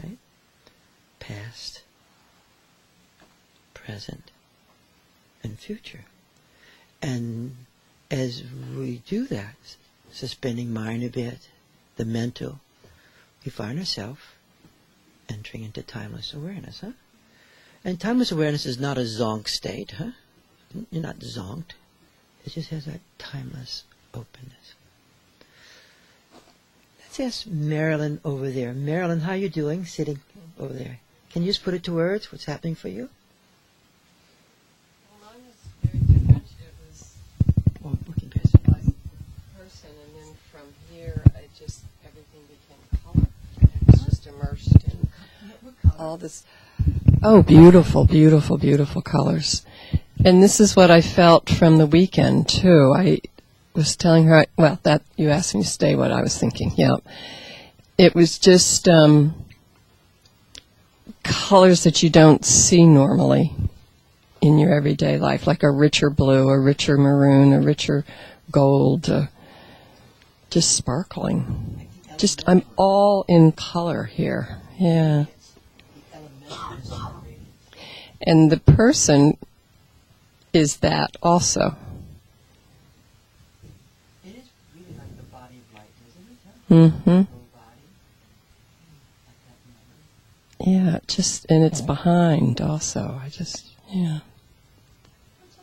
Speaker 4: Right? Past, present, and future. And as we do that, suspending mind a bit, the mental, we find ourselves entering into timeless awareness, And timeless awareness is not a zonk state, You're not zonked. It just has that timeless openness. Let's ask Marilyn over there. Marilyn, how are you doing sitting over there? Can you just put it to words? What's happening for you?
Speaker 8: Well, mine was very different. It was
Speaker 4: looking past it.
Speaker 8: like a person, and then from here, everything became color. I was just immersed in all this. Oh, beautiful, beautiful, beautiful colors. And this is what I felt from the weekend, too. I was telling her, that you asked me to stay, what I was thinking, yeah. It was just colors that you don't see normally in your everyday life, like a richer blue, a richer maroon, a richer gold, just sparkling. I'm all in color here, yeah. And the person is that also.
Speaker 4: It is really like the body of light, isn't it?
Speaker 8: Mm-hmm. Yeah, and it's behind also.
Speaker 4: What's it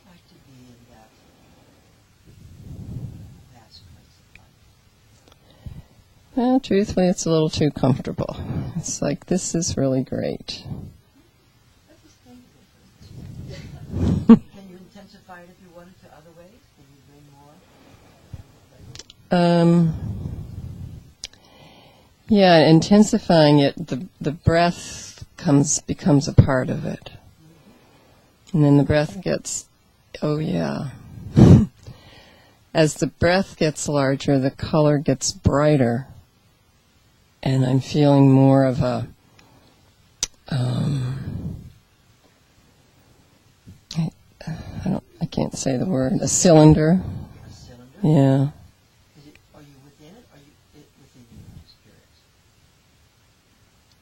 Speaker 4: like to be in that vast place of light?
Speaker 8: Well, truthfully, it's a little too comfortable. It's like, this is really great.
Speaker 4: Can you intensify it if you wanted to other ways? Can you bring more?
Speaker 8: Yeah, intensifying it, the breath becomes a part of it. And then the breath gets, as the breath gets larger, the color gets brighter. And I'm feeling more of a, I can't say the word, a cylinder.
Speaker 4: A cylinder?
Speaker 8: Yeah.
Speaker 4: Are you within it, or are you within your spirit?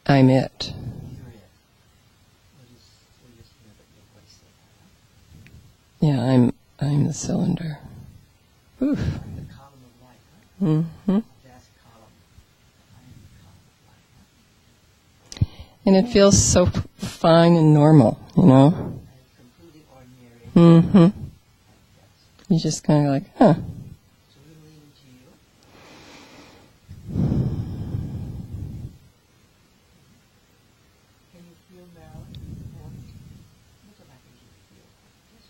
Speaker 8: I'm it.
Speaker 4: You're it. We'll just hear your voice say that.
Speaker 8: Yeah, I'm the cylinder. Oof.
Speaker 4: The column of light,
Speaker 8: Mm-hmm.
Speaker 4: Vast column. I am the column of light,
Speaker 8: And it feels so fine and normal,
Speaker 4: And completely ordinary.
Speaker 8: Mm-hmm. You just kind of like, huh.
Speaker 4: So we lean into you. Can you feel Marilyn? What's it like as you feel? Just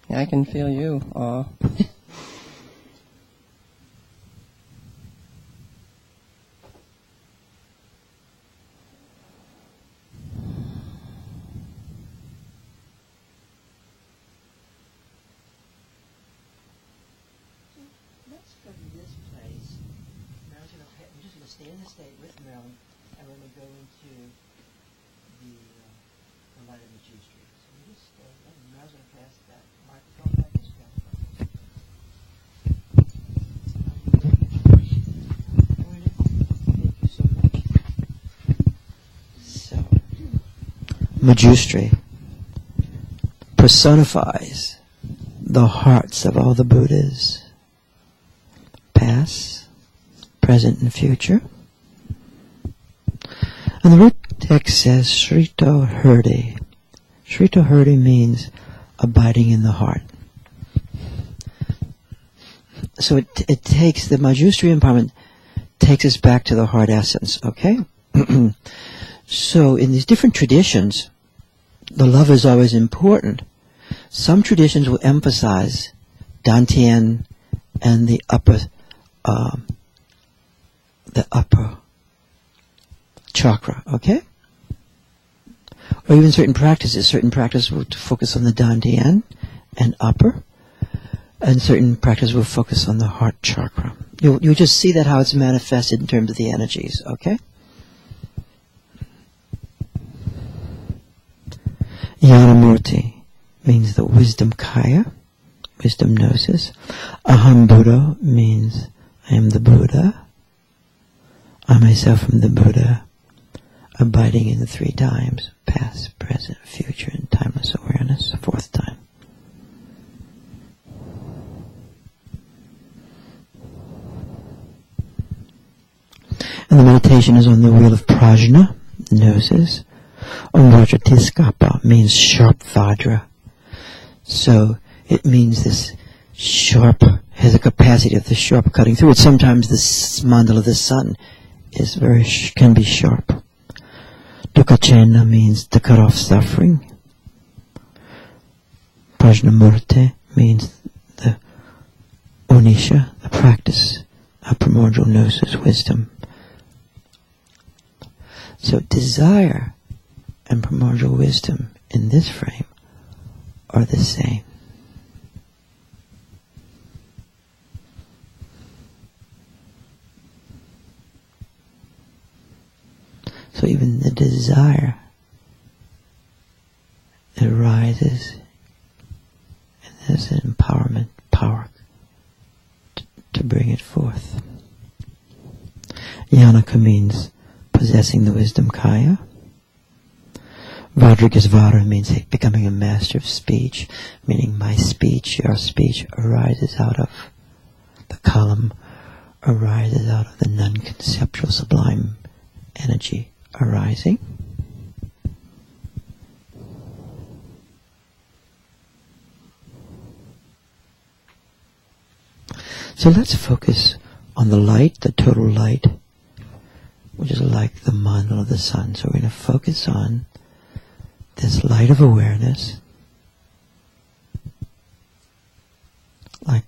Speaker 4: feel it.
Speaker 8: I can feel you. Aw.
Speaker 4: Let's go to this place. Marilyn's we're just going to stay in the state with Marilyn, and we're going to go into the light of the Jew Street. So we just stay, and Marilyn's going to pass that microphone back to Scott. Thank you so much. So, Majustri, personifies the hearts of all the Buddhas, past, present, and future. And the root text says, Shrito Herde. Shrito Herde means abiding in the heart. So it takes, the Manjushri empowerment takes us back to the heart essence, okay? So in these different traditions, the love is always important. Some traditions will emphasize Dantian and the upper chakra, okay? Or even certain practices. Certain practices will focus on the Dantian and upper, and certain practices will focus on the heart chakra. You'll just see that how it's manifested in terms of the energies, okay? Jnanamurti means the wisdom kaya, wisdom gnosis. Aham Buddha means I am the Buddha. I myself am the Buddha, abiding in the three times, past, present, future, and timeless awareness, the fourth time. And the meditation is on the wheel of prajna, gnosis. Vajratiskapa means sharp vajra. So it means this sharp, has a capacity of the sharp cutting through it. Sometimes the mandala of the sun is can be sharp. Dukkachena means to cut off suffering. Prajnamurti means the Unisha, the practice of primordial gnosis, wisdom. So desire and primordial wisdom in this frame are the same. So even the desire arises, and there's an empowerment power to bring it forth. Yanaka means possessing the wisdom kaya. Vajragasvara means becoming a master of speech, meaning my speech, your speech arises out of the kalam, arises out of the non-conceptual sublime energy arising. So let's focus on the light, the total light, which is like the mandala of the sun. So we're going to focus on this light of awareness, like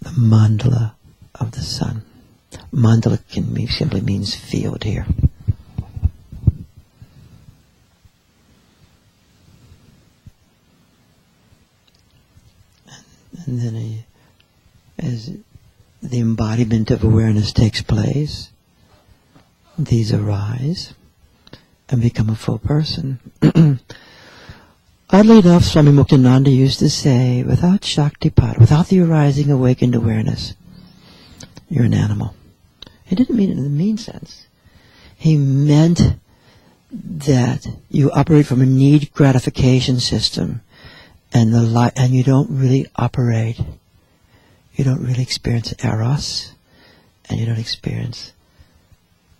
Speaker 4: the mandala of the sun. Mandala simply means field here. And then as the embodiment of awareness takes place, these arise and become a full person. Oddly enough, Swami Muktananda used to say, without Shaktipat, without the arising awakened awareness, you're an animal. He didn't mean it in the mean sense. He meant that you operate from a need gratification system, and and you don't really operate, you don't really experience eros, and you don't experience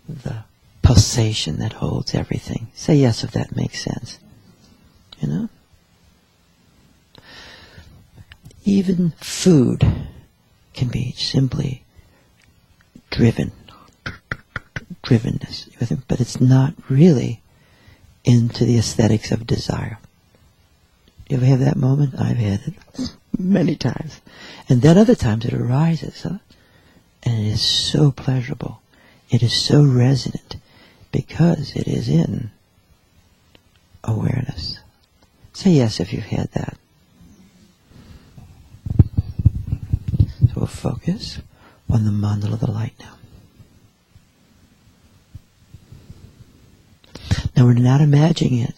Speaker 4: the pulsation that holds everything. Say yes if that makes sense. You know? Even food can be simply drivenness, but it's not really into the aesthetics of desire. You ever have that moment? I've had it many times. And then other times it arises, and it is so pleasurable. It is so resonant because it is in awareness. Say yes if you've had that. So we'll focus on the mandala of the light now. Now we're not imagining it.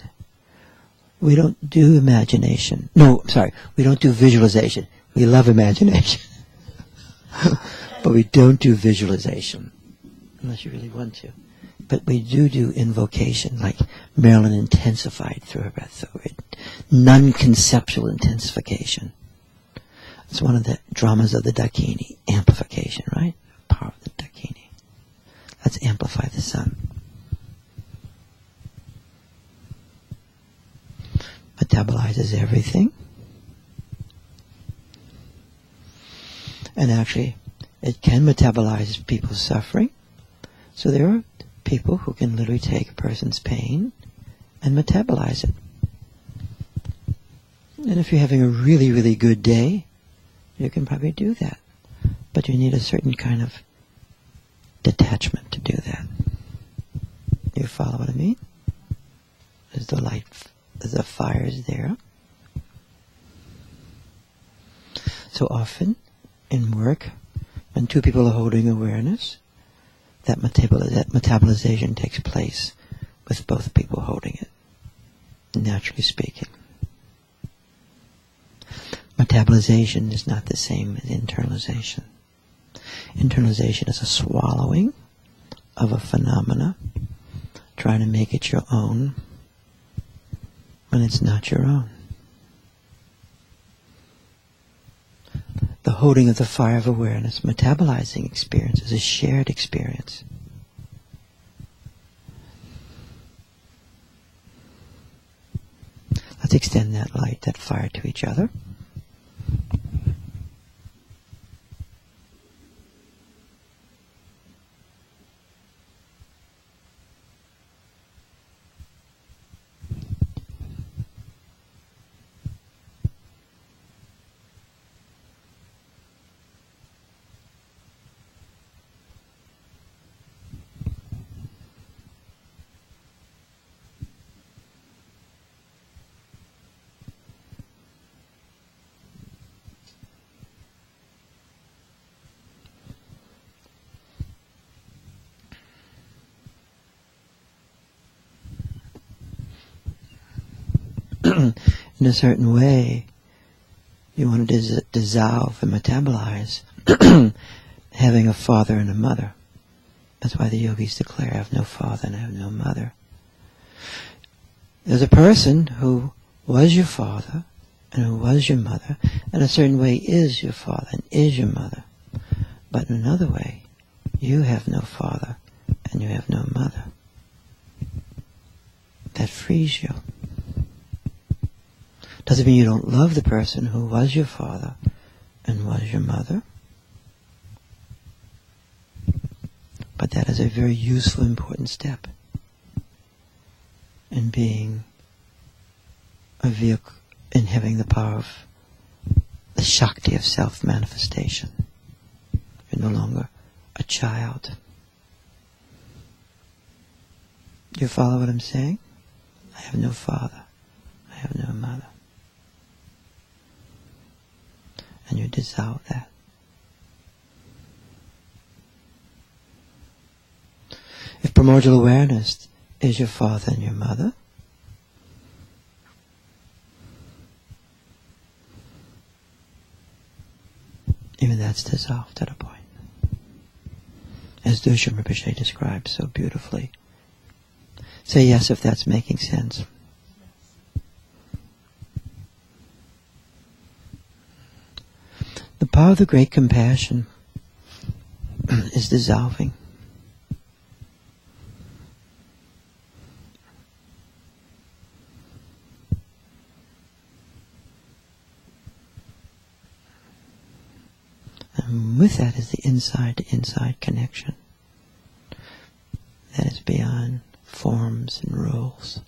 Speaker 4: We don't do imagination. No, I'm sorry. We don't do visualization. We love imagination. But we don't do visualization. Unless you really want to. But we do invocation, like Marilyn intensified through her breath. So non-conceptual intensification. It's one of the dramas of the Dakini, amplification, right? Power of the Dakini. Let's amplify the sun. Metabolizes everything. And actually, it can metabolize people's suffering. So there are people who can literally take a person's pain and metabolize it. And if you're having a really, really good day, you can probably do that. But you need a certain kind of detachment to do that. You follow what I mean? There's the light, the fire is there. So often, in work, when two people are holding awareness, that metabolization takes place with both people holding it, naturally speaking. Metabolization is not the same as internalization. Internalization is a swallowing of a phenomena, trying to make it your own when it's not your own. The holding of the fire of awareness, metabolizing experience, is a shared experience. Let's extend that light, that fire to each other. In a certain way, you want to dissolve and metabolize having a father and a mother. That's why the yogis declare, I have no father and I have no mother. There's a person who was your father and who was your mother, in a certain way is your father and is your mother. But in another way, you have no father and you have no mother. That frees you. Doesn't mean you don't love the person who was your father and was your mother. But that is a very useful, important step in being a vehicle, in having the power of the Shakti of self-manifestation. You're no longer a child. Do you follow what I'm saying? I have no father. I have no mother. And you dissolve that. If primordial awareness is your father and your mother, even that's dissolved at a point. As Dushan Rinpoche describes so beautifully. Say yes if that's making sense. The power of the great compassion is dissolving. And with that is the inside-to-inside connection that is beyond forms and rules.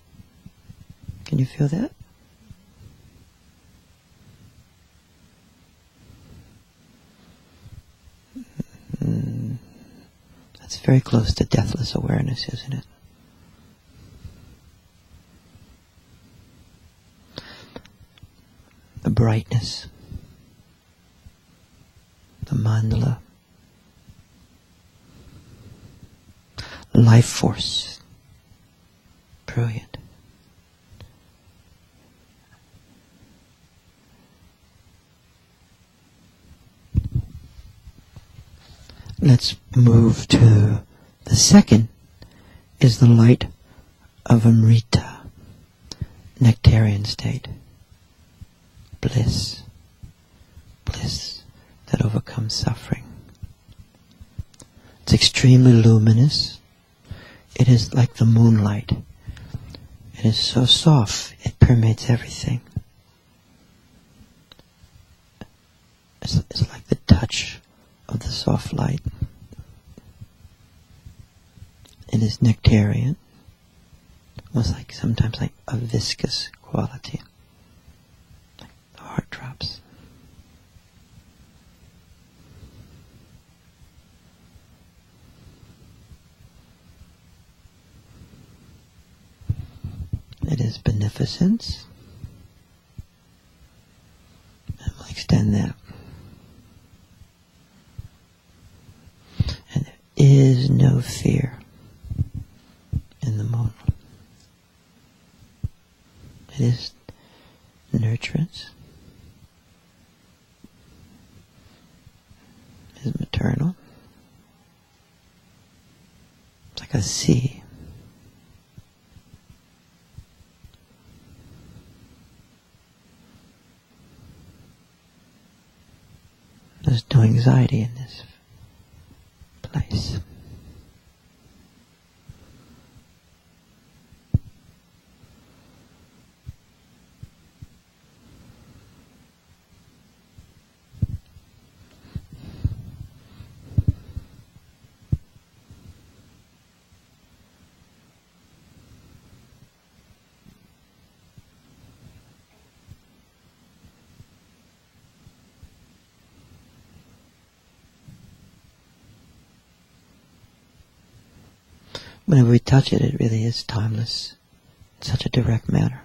Speaker 4: Can you feel that? That's very close to deathless awareness, isn't it? The brightness, the mandala, life force, brilliant. Let's move to the second is the light of Amrita, nectarian state, bliss, bliss that overcomes suffering. It's extremely luminous. It is like the moonlight. It is so soft, it permeates everything. It's like the touch of the soft light. It is nectarian, almost like sometimes like a viscous quality, like the heart drops. It is beneficence, and we'll extend that. And there is no fear in the moon. It is nurturance. It is maternal. It's like a sea. There's no anxiety in this place. Whenever we touch it, it really is timeless. It's such a direct matter.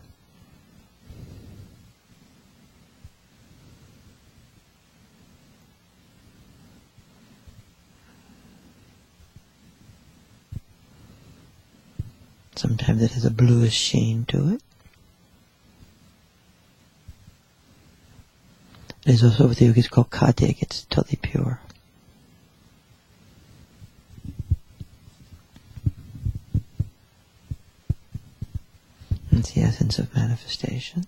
Speaker 4: Sometimes it has a bluish sheen to it. It is also what the yogis call kadik. It's totally pure. It's the essence of manifestation.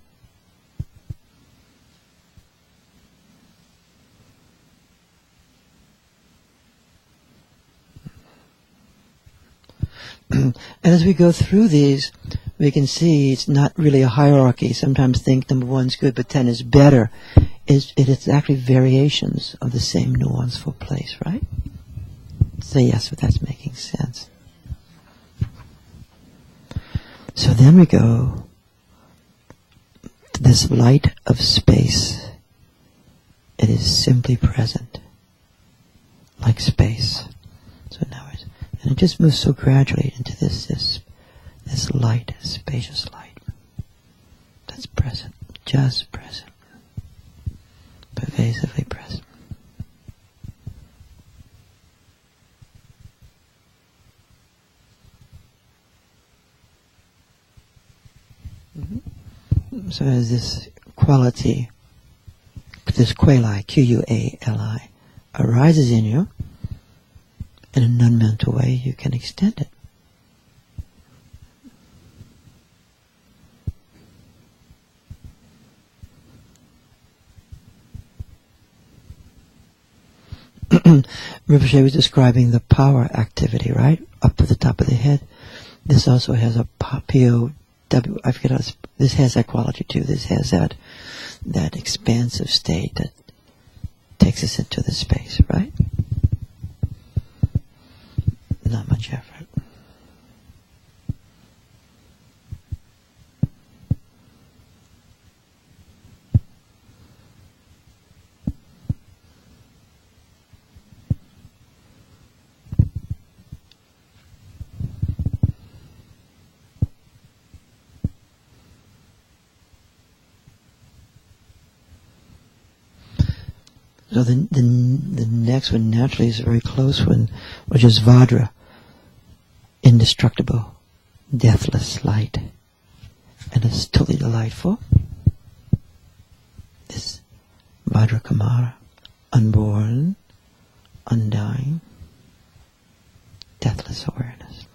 Speaker 4: And as we go through these, we can see it's not really a hierarchy. Sometimes think number 1's good, but 10 is better. It's actually variations of the same nuanceful place, right? So yes, but that's making sense. So then we go to this light of space. It is simply present, like space. So now and it just moves so gradually into this light, spacious light that's present, just present, pervasively present. So as this quality, this quali, Q-U-A-L-I, arises in you, in a non-mental way, you can extend it. Rinpoche was describing the power activity, right? Up to the top of the head. This also has a P-O-W, I forget how this has that quality too. This has that expansive state that takes us into the space, right? Not much effort. So the next one naturally is a very close one, which is Vajra, indestructible, deathless light. And it's totally delightful. This Vajra Kamara, unborn, undying, deathless awareness.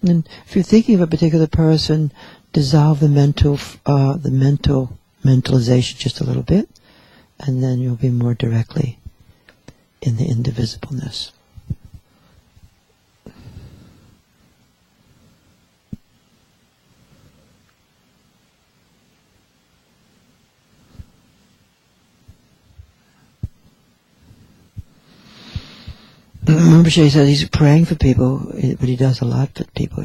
Speaker 4: And if you're thinking of a particular person, dissolve the mentalization just a little bit, and then you'll be more directly in the indivisibleness. Rinpoche says he's praying for people, but he does a lot for people.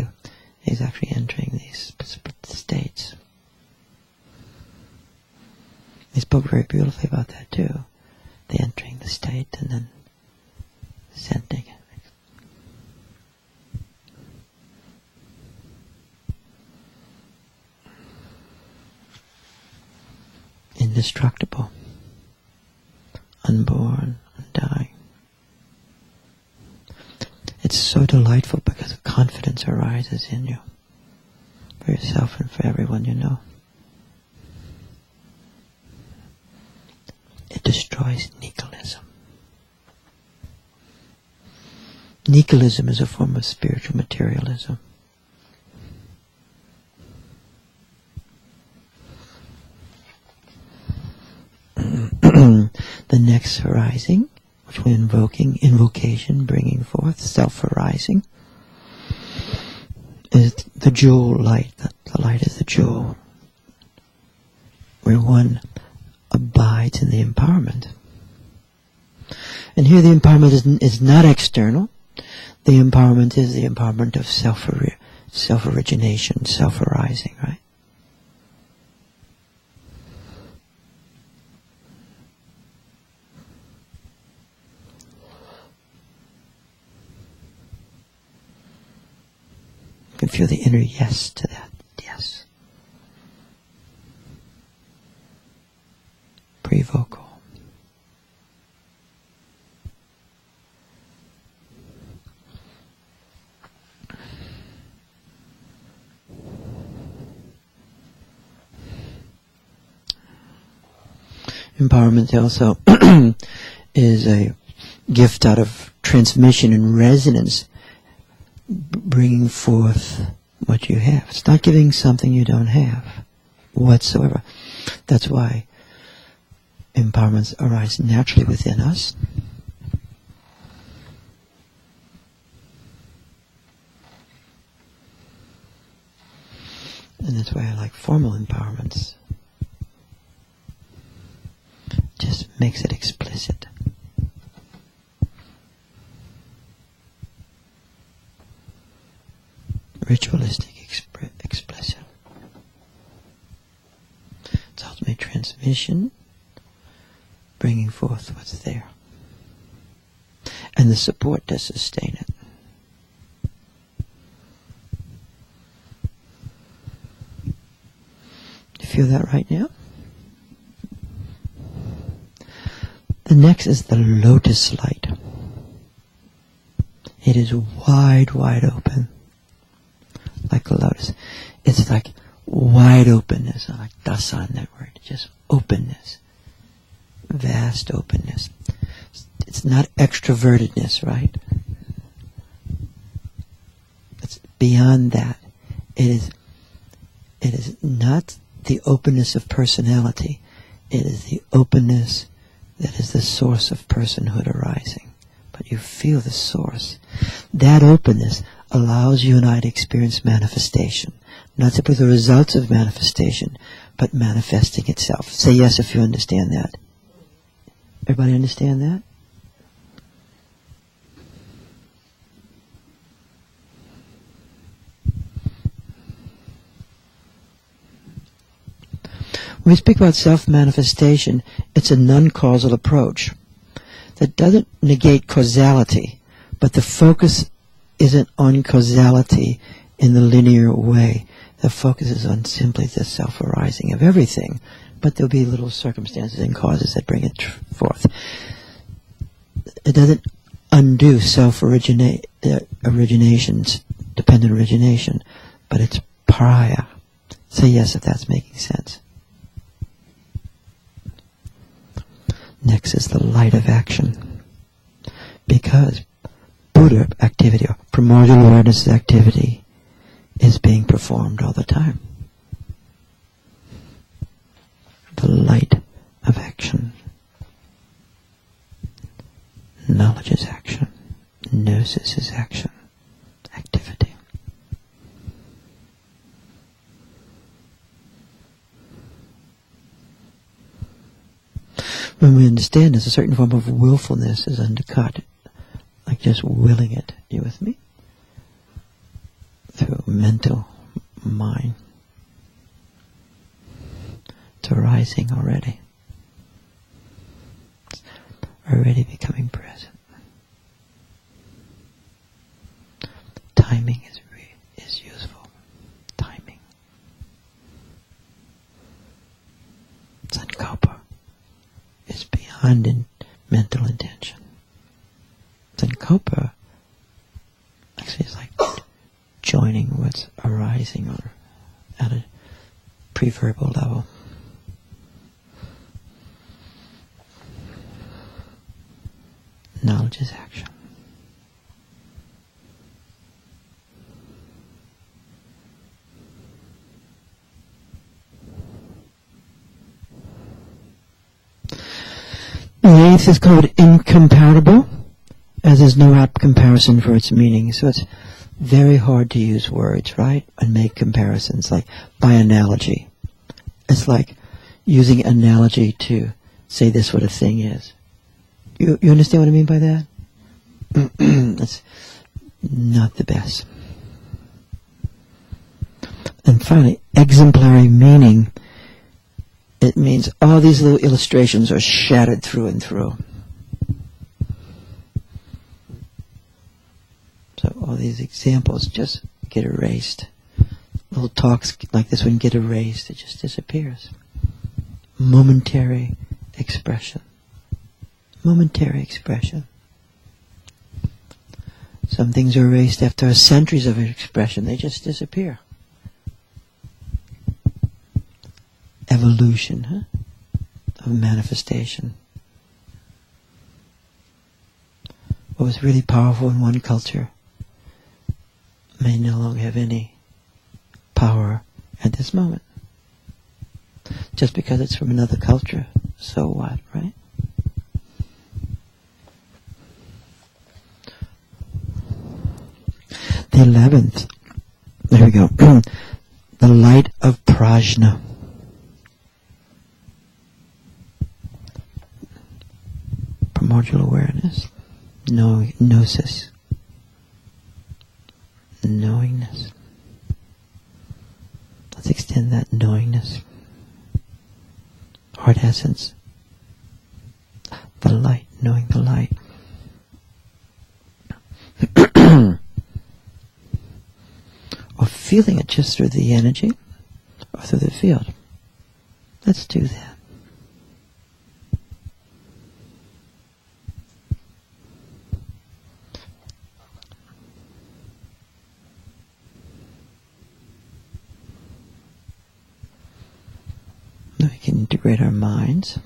Speaker 4: He's actually entering these states. He spoke very beautifully about that too. The entering the state and then sending it. Indestructible. Unborn, undying. It's so delightful because confidence arises in you, for yourself and for everyone you know. It destroys nihilism. Nihilism is a form of spiritual materialism. The next arising, which we're invocation, bringing forth, self-arising, is the jewel light. The light is the jewel, where one abides in the empowerment. And here the empowerment is not external. The empowerment is the empowerment of self-origination, self-arising, right? You can feel the inner yes to that. Yes. Pre-vocal. Empowerment also is a gift out of transmission and resonance, bringing forth what you have. It's not giving something you don't have whatsoever. That's why empowerments arise naturally within us. And that's why I like formal empowerments. Just makes it explicit. Ritualistic explicit. It's ultimately transmission, bringing forth what's there. And the support to sustain it. You feel that right now? The next is the lotus light. It is wide, wide open. Like a lotus. It's like wide openness, like dasan, that word. Just openness. Vast openness. It's not extrovertedness, right? It's beyond that. It is not the openness of personality. It is the openness that is the source of personhood arising. But you feel the source. That openness allows you and I to experience manifestation. Not simply the results of manifestation, but manifesting itself. Say yes if you understand that. Everybody understand that? When we speak about self-manifestation, it's a non-causal approach that doesn't negate causality, but the focus isn't on causality in the linear way. The focus is on simply the self-arising of everything, but there'll be little circumstances and causes that bring it forth. It doesn't undo self-origination's dependent origination, but it's pariah. Say yes if that's making sense. Next is the light of action. Because Buddha activity, or primordial awareness activity, is being performed all the time. The light of action. Knowledge is action. Gnosis is action. Activity. When we understand this, a certain form of willfulness is undercut. Like just willing it. You with me? Through mental mind. It's arising already. It's already becoming present. Timing is useful. Timing. Sankalpa is beyond mental intention. Sankalpa actually is like joining what's arising or at a pre-verbal level. Knowledge is action. The eighth is called incomparable, as there's no apt comparison for its meaning. So it's very hard to use words, right? And make comparisons, like by analogy. It's like using analogy to say this what a thing is. You understand what I mean by that? That's not the best. And finally, exemplary meaning. It means all these little illustrations are shattered through and through. So all these examples just get erased. Little talks like this one get erased. It just disappears. Momentary expression. Momentary expression. Some things are erased after centuries of expression. They just disappear. Evolution, of manifestation. What was really powerful in one culture may no longer have any power at this moment. Just because it's from another culture, so what, right? The 11th, there we go, the light of prajna. Primordial awareness, gnosis, knowingness. Let's extend that knowingness. Heart essence, the light, knowing the light. Or feeling it just through the energy or through the field. Let's do that. Then we can integrate our minds.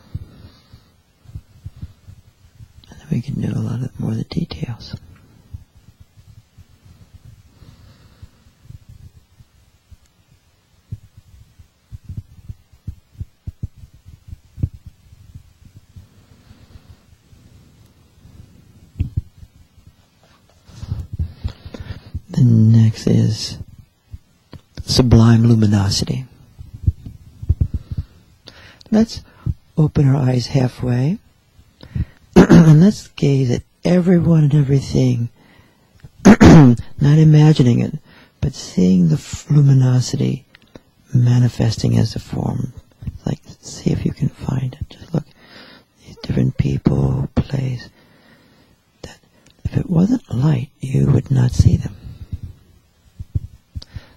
Speaker 4: And then we can do a lot more of the details. The next is sublime luminosity. Let's open our eyes halfway and let's gaze at everyone and everything, not imagining it, but seeing the luminosity manifesting as a form. Like, see if you can find it. Just look, these different people, place. That if it wasn't light, you would not see them.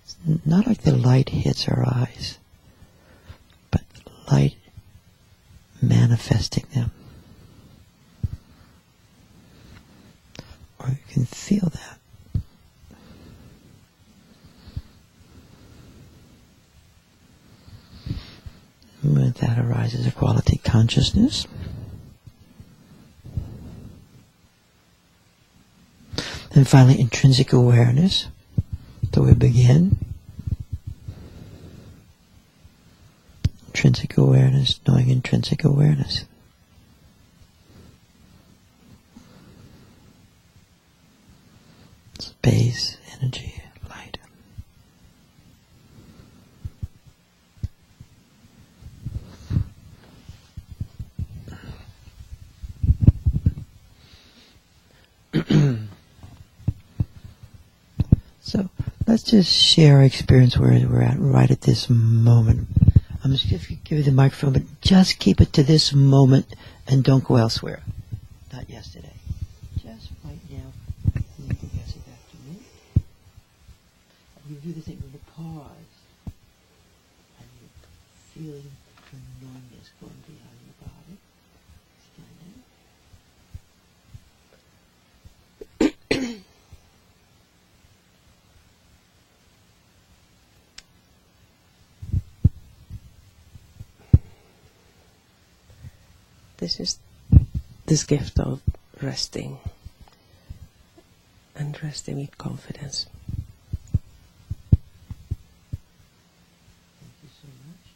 Speaker 4: It's not like the light hits our eyes, but light manifesting them. Or you can feel that. With that arises a quality consciousness. And finally, intrinsic awareness. So we begin extrinsic awareness, knowing intrinsic awareness. Space, energy, light. So let's just share our experience where we're at right at this moment. I'm just going to give you the microphone, but just keep it to this moment and don't go elsewhere. Not yesterday. Just right now. You can pass it back to me. You do the thing with the pause. And you're feeling the knowingness going beyond your body. Stand.
Speaker 9: This is this gift of resting and resting with confidence.
Speaker 4: Thank you so much.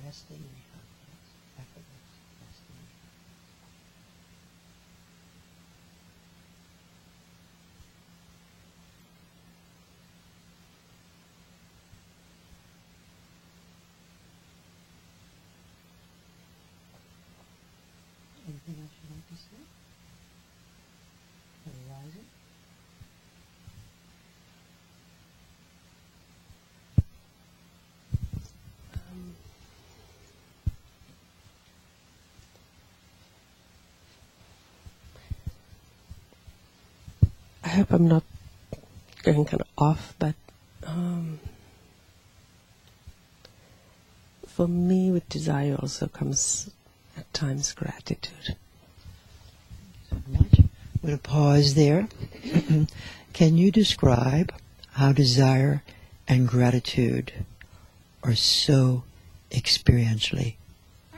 Speaker 4: Resting in confidence, effortless resting. Anything else you'd like to say? Arising?
Speaker 9: I hope I'm not going kind of off, but for me with desire also comes at times gratitude.
Speaker 4: Thank you so much. I'm going to pause there. Can you describe how desire and gratitude are so experientially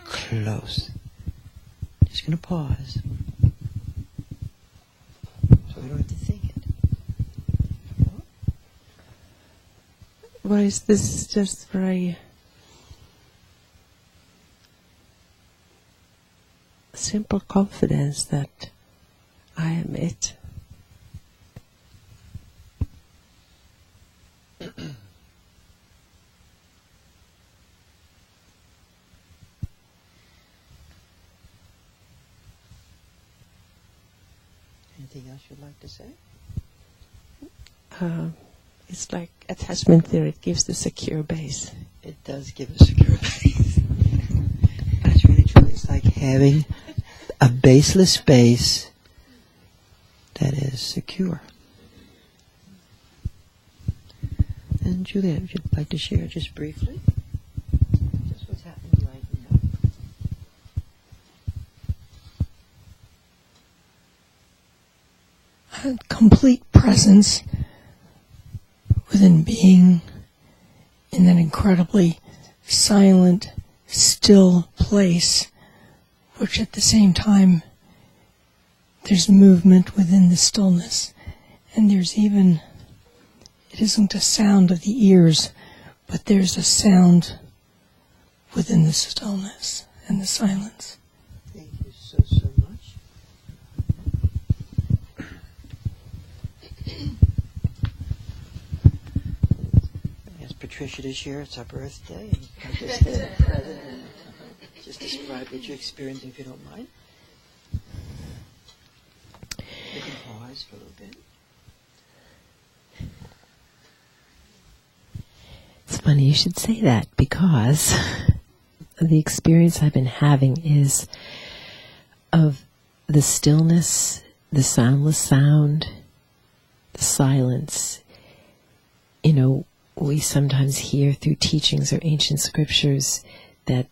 Speaker 4: close? Just going to pause. So we don't have to think it.
Speaker 9: Well, this is just very simple confidence that I am it.
Speaker 4: Anything else you'd like to say?
Speaker 9: It's like attachment theory. It gives the secure base.
Speaker 4: It does give a secure base. That's really true. It's like having a baseless base that is secure. And Juliet, would you like to share just briefly? Just what's happening right now.
Speaker 10: And complete presence within being in that incredibly silent, still place, which at the same time there's movement within the stillness, and there's even, it isn't a sound of the ears, but there's a sound within the stillness and the silence.
Speaker 4: Thank you so much. As Patricia to share, it's our birthday. And just describe what you're experiencing, if you don't mind. You can pause for a little bit.
Speaker 9: It's funny you should say that, because the experience I've been having is of the stillness, the soundless sound, the silence. You know, we sometimes hear through teachings or ancient scriptures that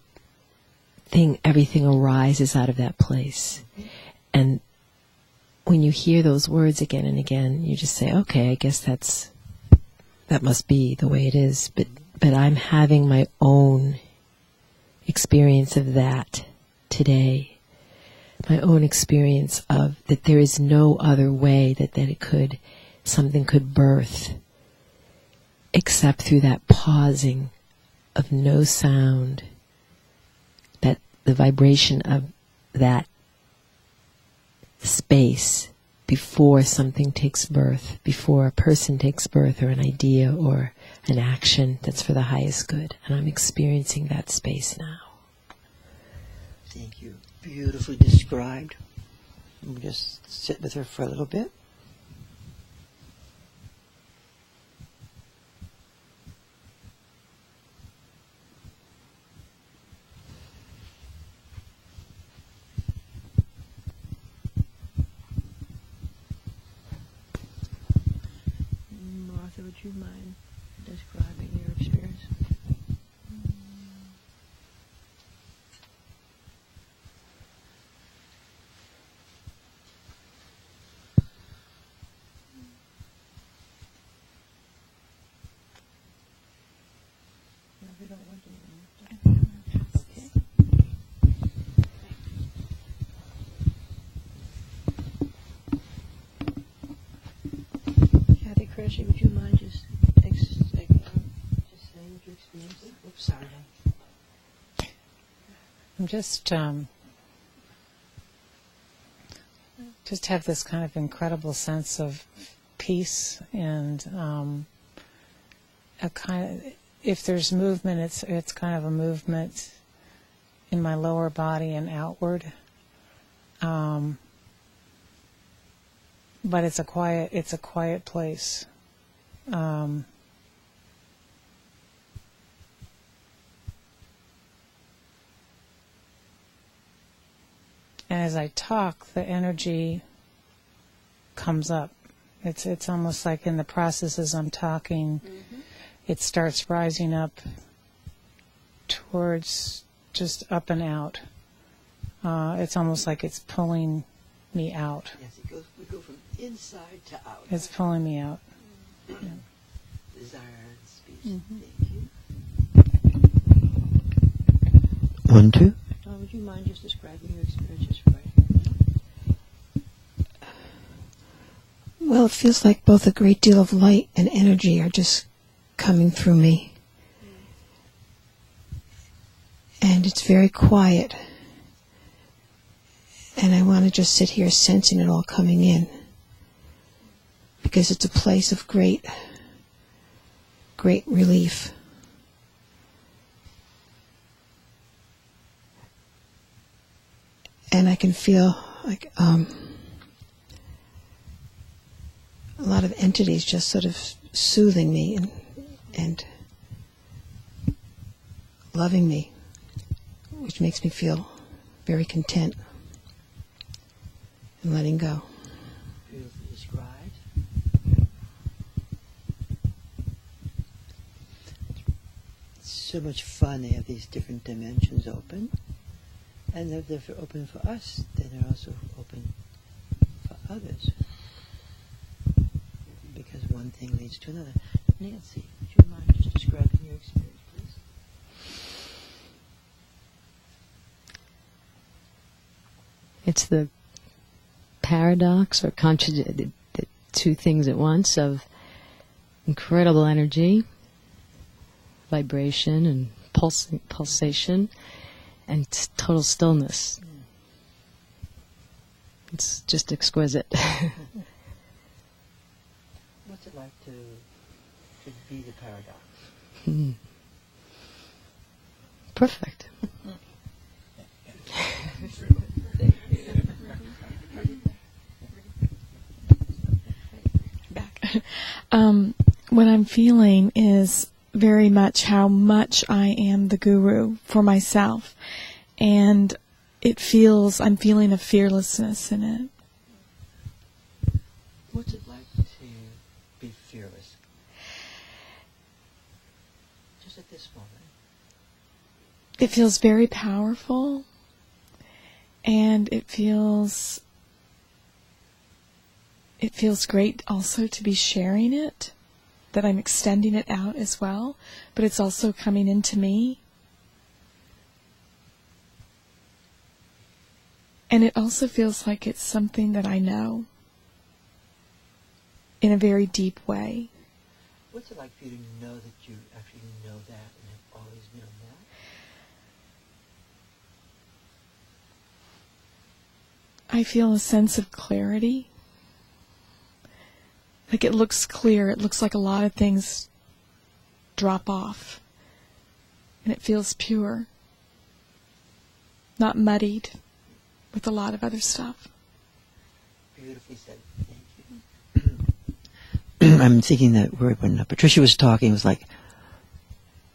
Speaker 9: everything arises out of that place. And when you hear those words again and again, you just say, okay, I guess that must be the way it is. But I'm having my own experience of that today. My own experience of that there is no other way that something could birth except through that pausing of no sound, that the vibration of that space before something takes birth, before a person takes birth or an idea or an action that's for the highest good. And I'm experiencing that space now.
Speaker 4: Thank you. Beautifully described. We'll just sit with her for a little bit. Martha, would you mind describing your experience? Kathy Cressy, would you mind just saying what your experience is? Oops, sorry.
Speaker 3: I'm just have this kind of incredible sense of peace and a kind of, if there's movement, it's kind of a movement in my lower body and outward. But it's a quiet place. And as I talk, the energy comes up. It's almost like in the process as I'm talking, it starts rising up towards just up and out. It's almost like it's pulling me out.
Speaker 4: Yes, we go from inside to out.
Speaker 3: It's pulling me out.
Speaker 4: Yeah. Desire and speech.
Speaker 3: Mm-hmm.
Speaker 4: Thank you. 1, 2. Would you mind just describing your experiences right now?
Speaker 10: Well, it feels like both a great deal of light and energy are just coming through me. And it's very quiet. And I want to just sit here sensing it all coming in. Because it's a place of great relief. And I can feel like a lot of entities just sort of soothing me and loving me, which makes me feel very content and letting go.
Speaker 4: Beautifully described. It's so much fun. They have these different dimensions open. And if they're open for us, then they're also open for others. Because one thing leads to another. Nancy, would you mind just describing your experience, please?
Speaker 11: It's the paradox or the two things at once of incredible energy, vibration and pulsation, and total stillness. It's just exquisite.
Speaker 4: What's it like to be the paradox?
Speaker 11: Perfect.
Speaker 12: What I'm feeling is very much how much I am the guru for myself. And I'm feeling a fearlessness in it.
Speaker 4: What's it like to be fearless? Just at this moment.
Speaker 12: It feels very powerful. And it feels great also to be sharing it, that I'm extending it out as well, but it's also coming into me. And it also feels like it's something that I know in a very deep way.
Speaker 4: What's it like for you to know that you actually know that and have always known that?
Speaker 12: I feel a sense of clarity. Like it looks clear. It looks like a lot of things drop off. And it feels pure. Not muddied with a lot of other stuff.
Speaker 4: Beautifully said. Thank you. I'm thinking that word when Patricia was talking, it was like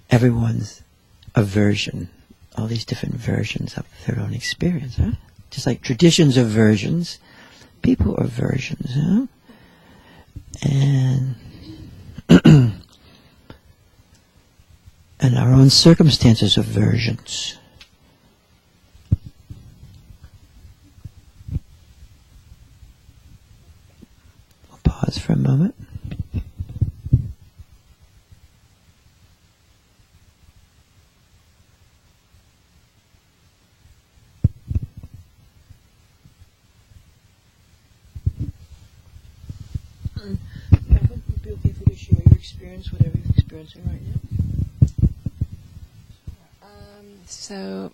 Speaker 4: everyone's a version, all these different versions of their own experience, huh? Just like traditions are versions, people are versions, huh? And and our own circumstances are versions. We'll pause for a moment. Whatever you're experiencing right now.
Speaker 13: So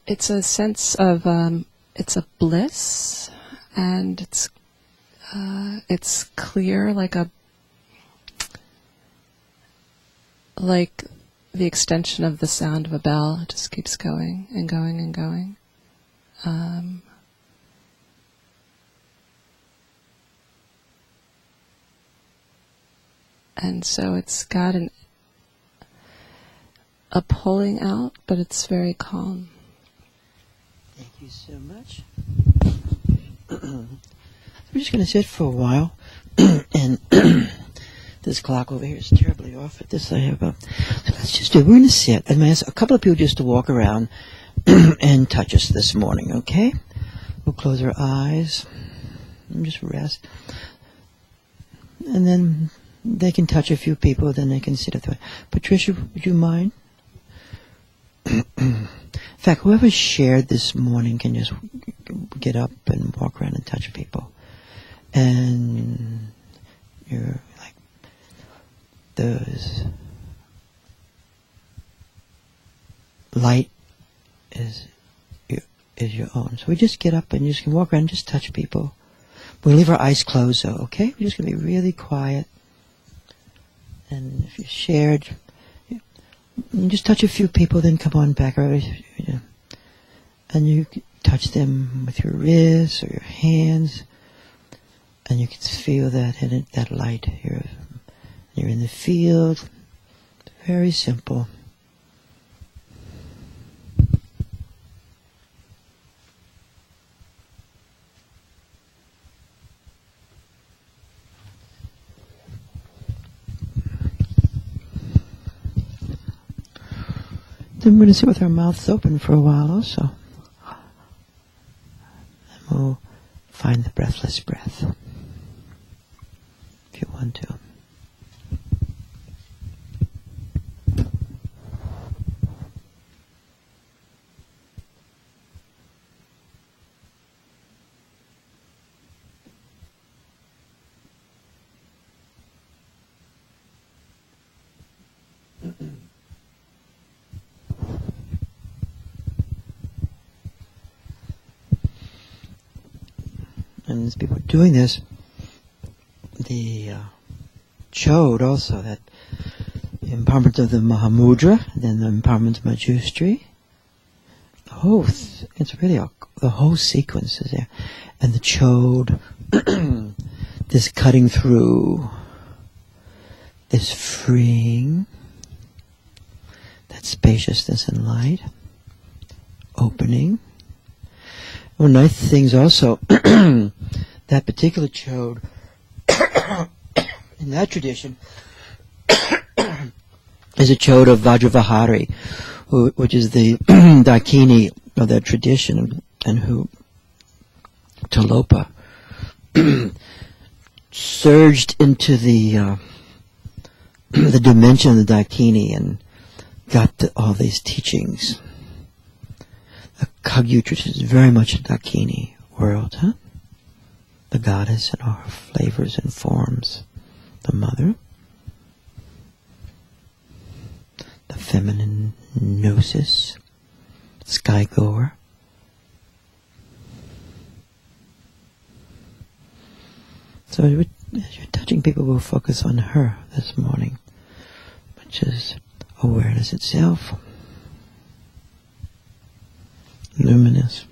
Speaker 13: it's a sense of it's a bliss, and it's clear, like the extension of the sound of a bell. It just keeps going and going and going. And so it's got a pulling out, but it's very calm.
Speaker 4: Thank you so much. We're just going to sit for a while. And this clock over here is terribly off at this. So let's just do it. We're going to sit. I'm going to ask a couple of people just to walk around and touch us this morning, okay? We'll close our eyes and just rest. And then they can touch a few people, then they can sit at the... Patricia, would you mind? In fact, whoever shared this morning can just get up and walk around and touch people. And you're like, those... light is your own. So we just get up and you just can walk around and just touch people. We'll leave our eyes closed though, okay? We're just going to be really quiet. And if you shared, just touch a few people, then come on back. And you touch them with your wrists or your hands. And you can feel that light. You're in the field. Very simple. Then we're going to sit with our mouths open for a while also. And we'll find the breathless breath, if you want to. And as people are doing this, the Chode also, that empowerment of the Mahamudra, then the empowerment of Manjushri, it's really the whole sequence is there. And the Chode, this cutting through, this freeing, that spaciousness and light, opening. One nice things also, that particular Chode, in that tradition, is a Chode of Vajravahari, which is the Dakini of that tradition, and who, Talopa, surged into the dimension of the Dakini and got all these teachings. The Kagyu tradition is very much a Dakini world, huh? The goddess in all her flavors and forms, the mother. feminine gnosis, skygoer. So as you're touching people, we'll focus on her this morning, which is awareness itself, luminous.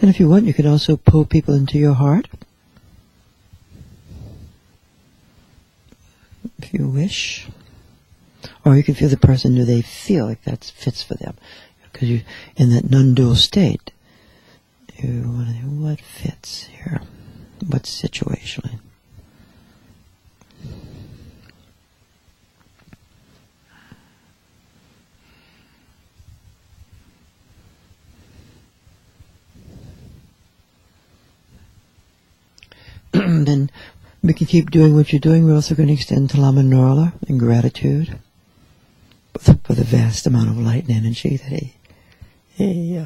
Speaker 4: And if you want, you can also pull people into your heart, if you wish. Or you can feel the person, do they feel like that fits for them? Because you, in that non-dual state, you want to know what fits here, what's situationally. Then we can keep doing what you're doing. We're also going to extend to Lama Norla in gratitude for the vast amount of light and energy that he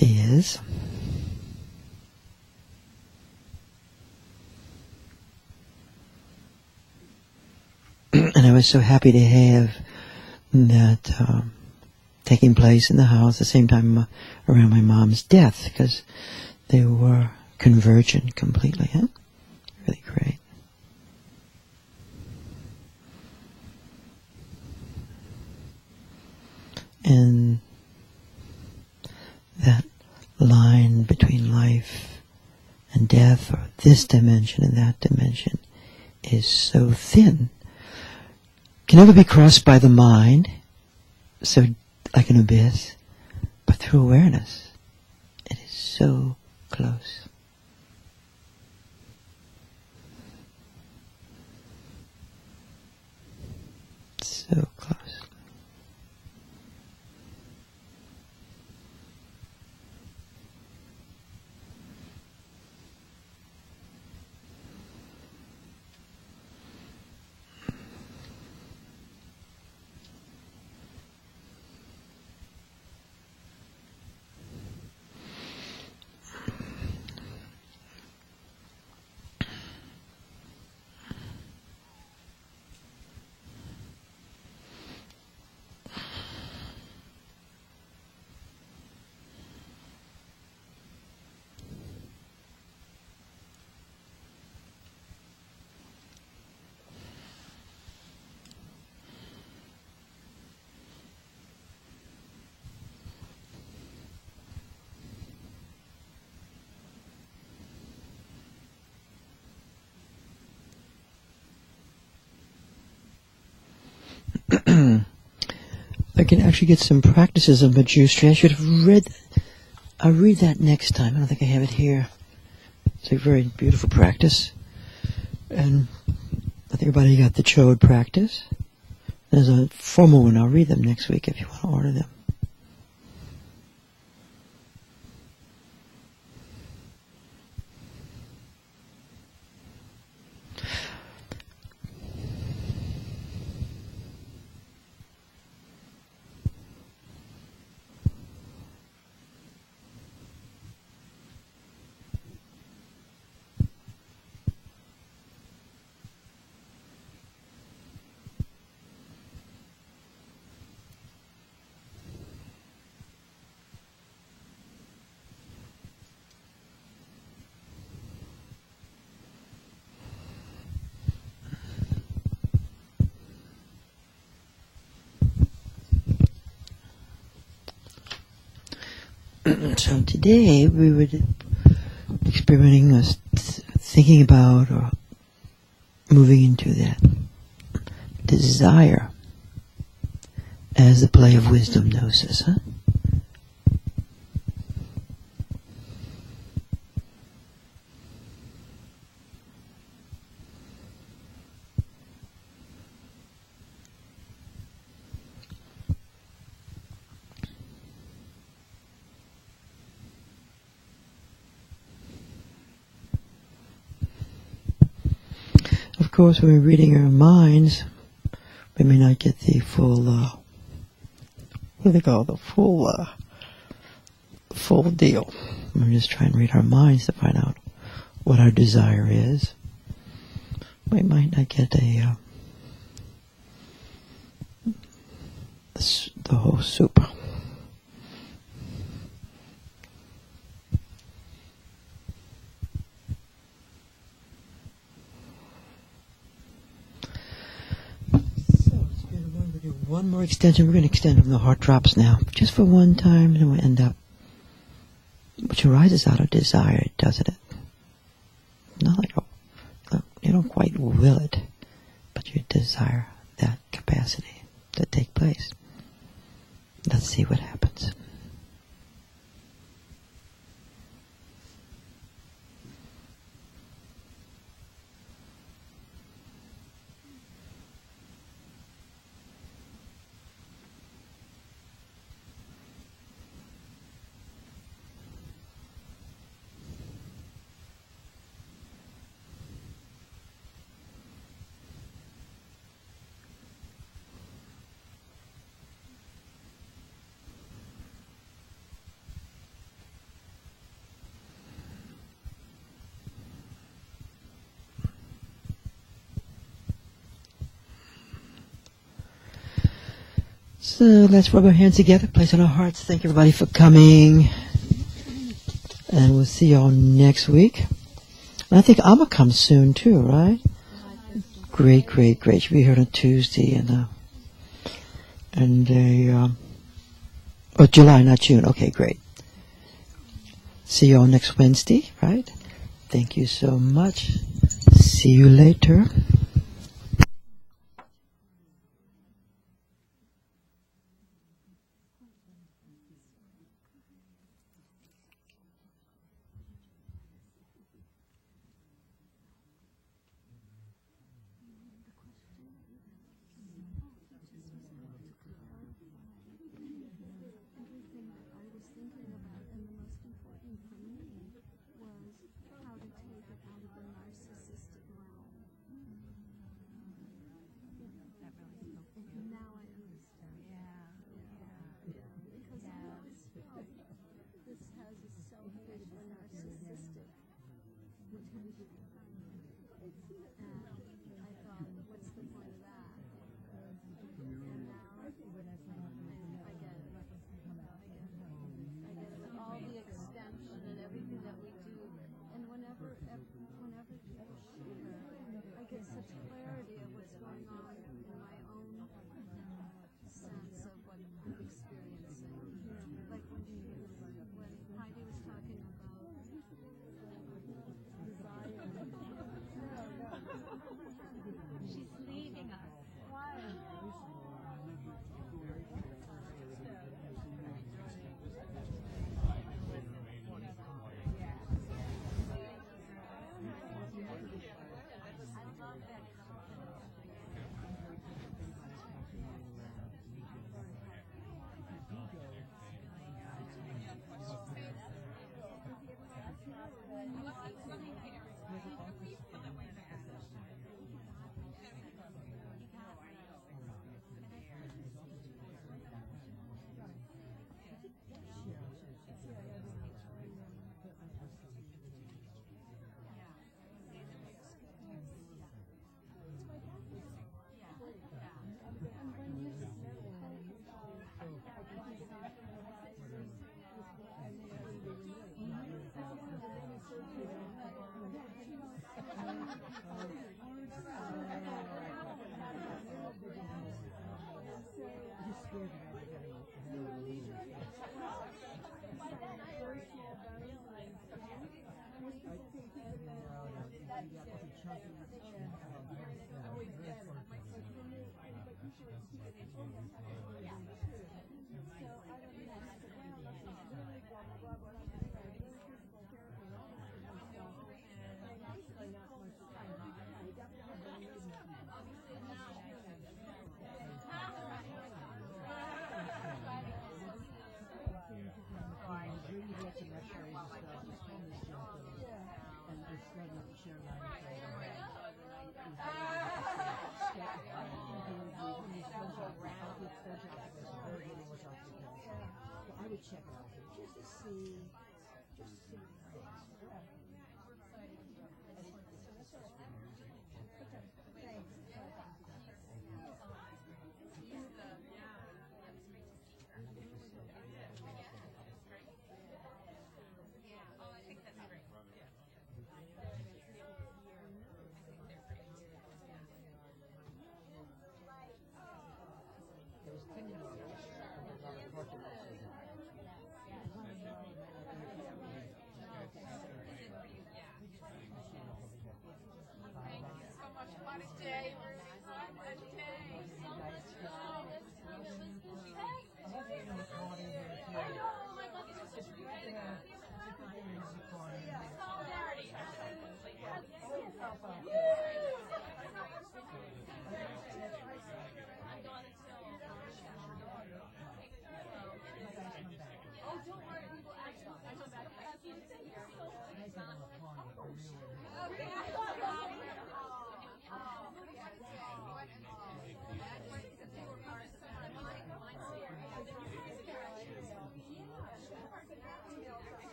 Speaker 4: is. And I was so happy to have that taking place in the house at the same time around my mom's death, because they were convergent completely, huh? Really great. And that line between life and death, or this dimension and that dimension, is so thin. Can never be crossed by the mind, so like an abyss, but through awareness, it is so close. So close. I can actually get some practices of Manjushri. I should have read. I'll read that next time. I don't think I have it here. It's a very beautiful practice. And I think everybody got the Chode practice. There's a formal one. I'll read them next week if you want to order them. So today we were experimenting, thinking about, or moving into that desire as the play of wisdom gnosis, huh? Of course, when we're reading our minds, we may not get the full, what do they call it? The full deal. We're just trying to read our minds to find out what our desire is. We might not get the whole soup. One more extension. We're going to extend from the heart drops now, just for one time, and we'll end up, which arises out of desire, doesn't it? Not like you don't quite will it, but you desire that capacity to take place. Let's see what happens. So let's rub our hands together, place on our hearts. Thank everybody for coming. And we'll see y'all next week. And I think Amma comes soon too, right? Great. She'll be here on Tuesday July, not June. Okay, great. See y'all next Wednesday, right? Thank you so much. See you later.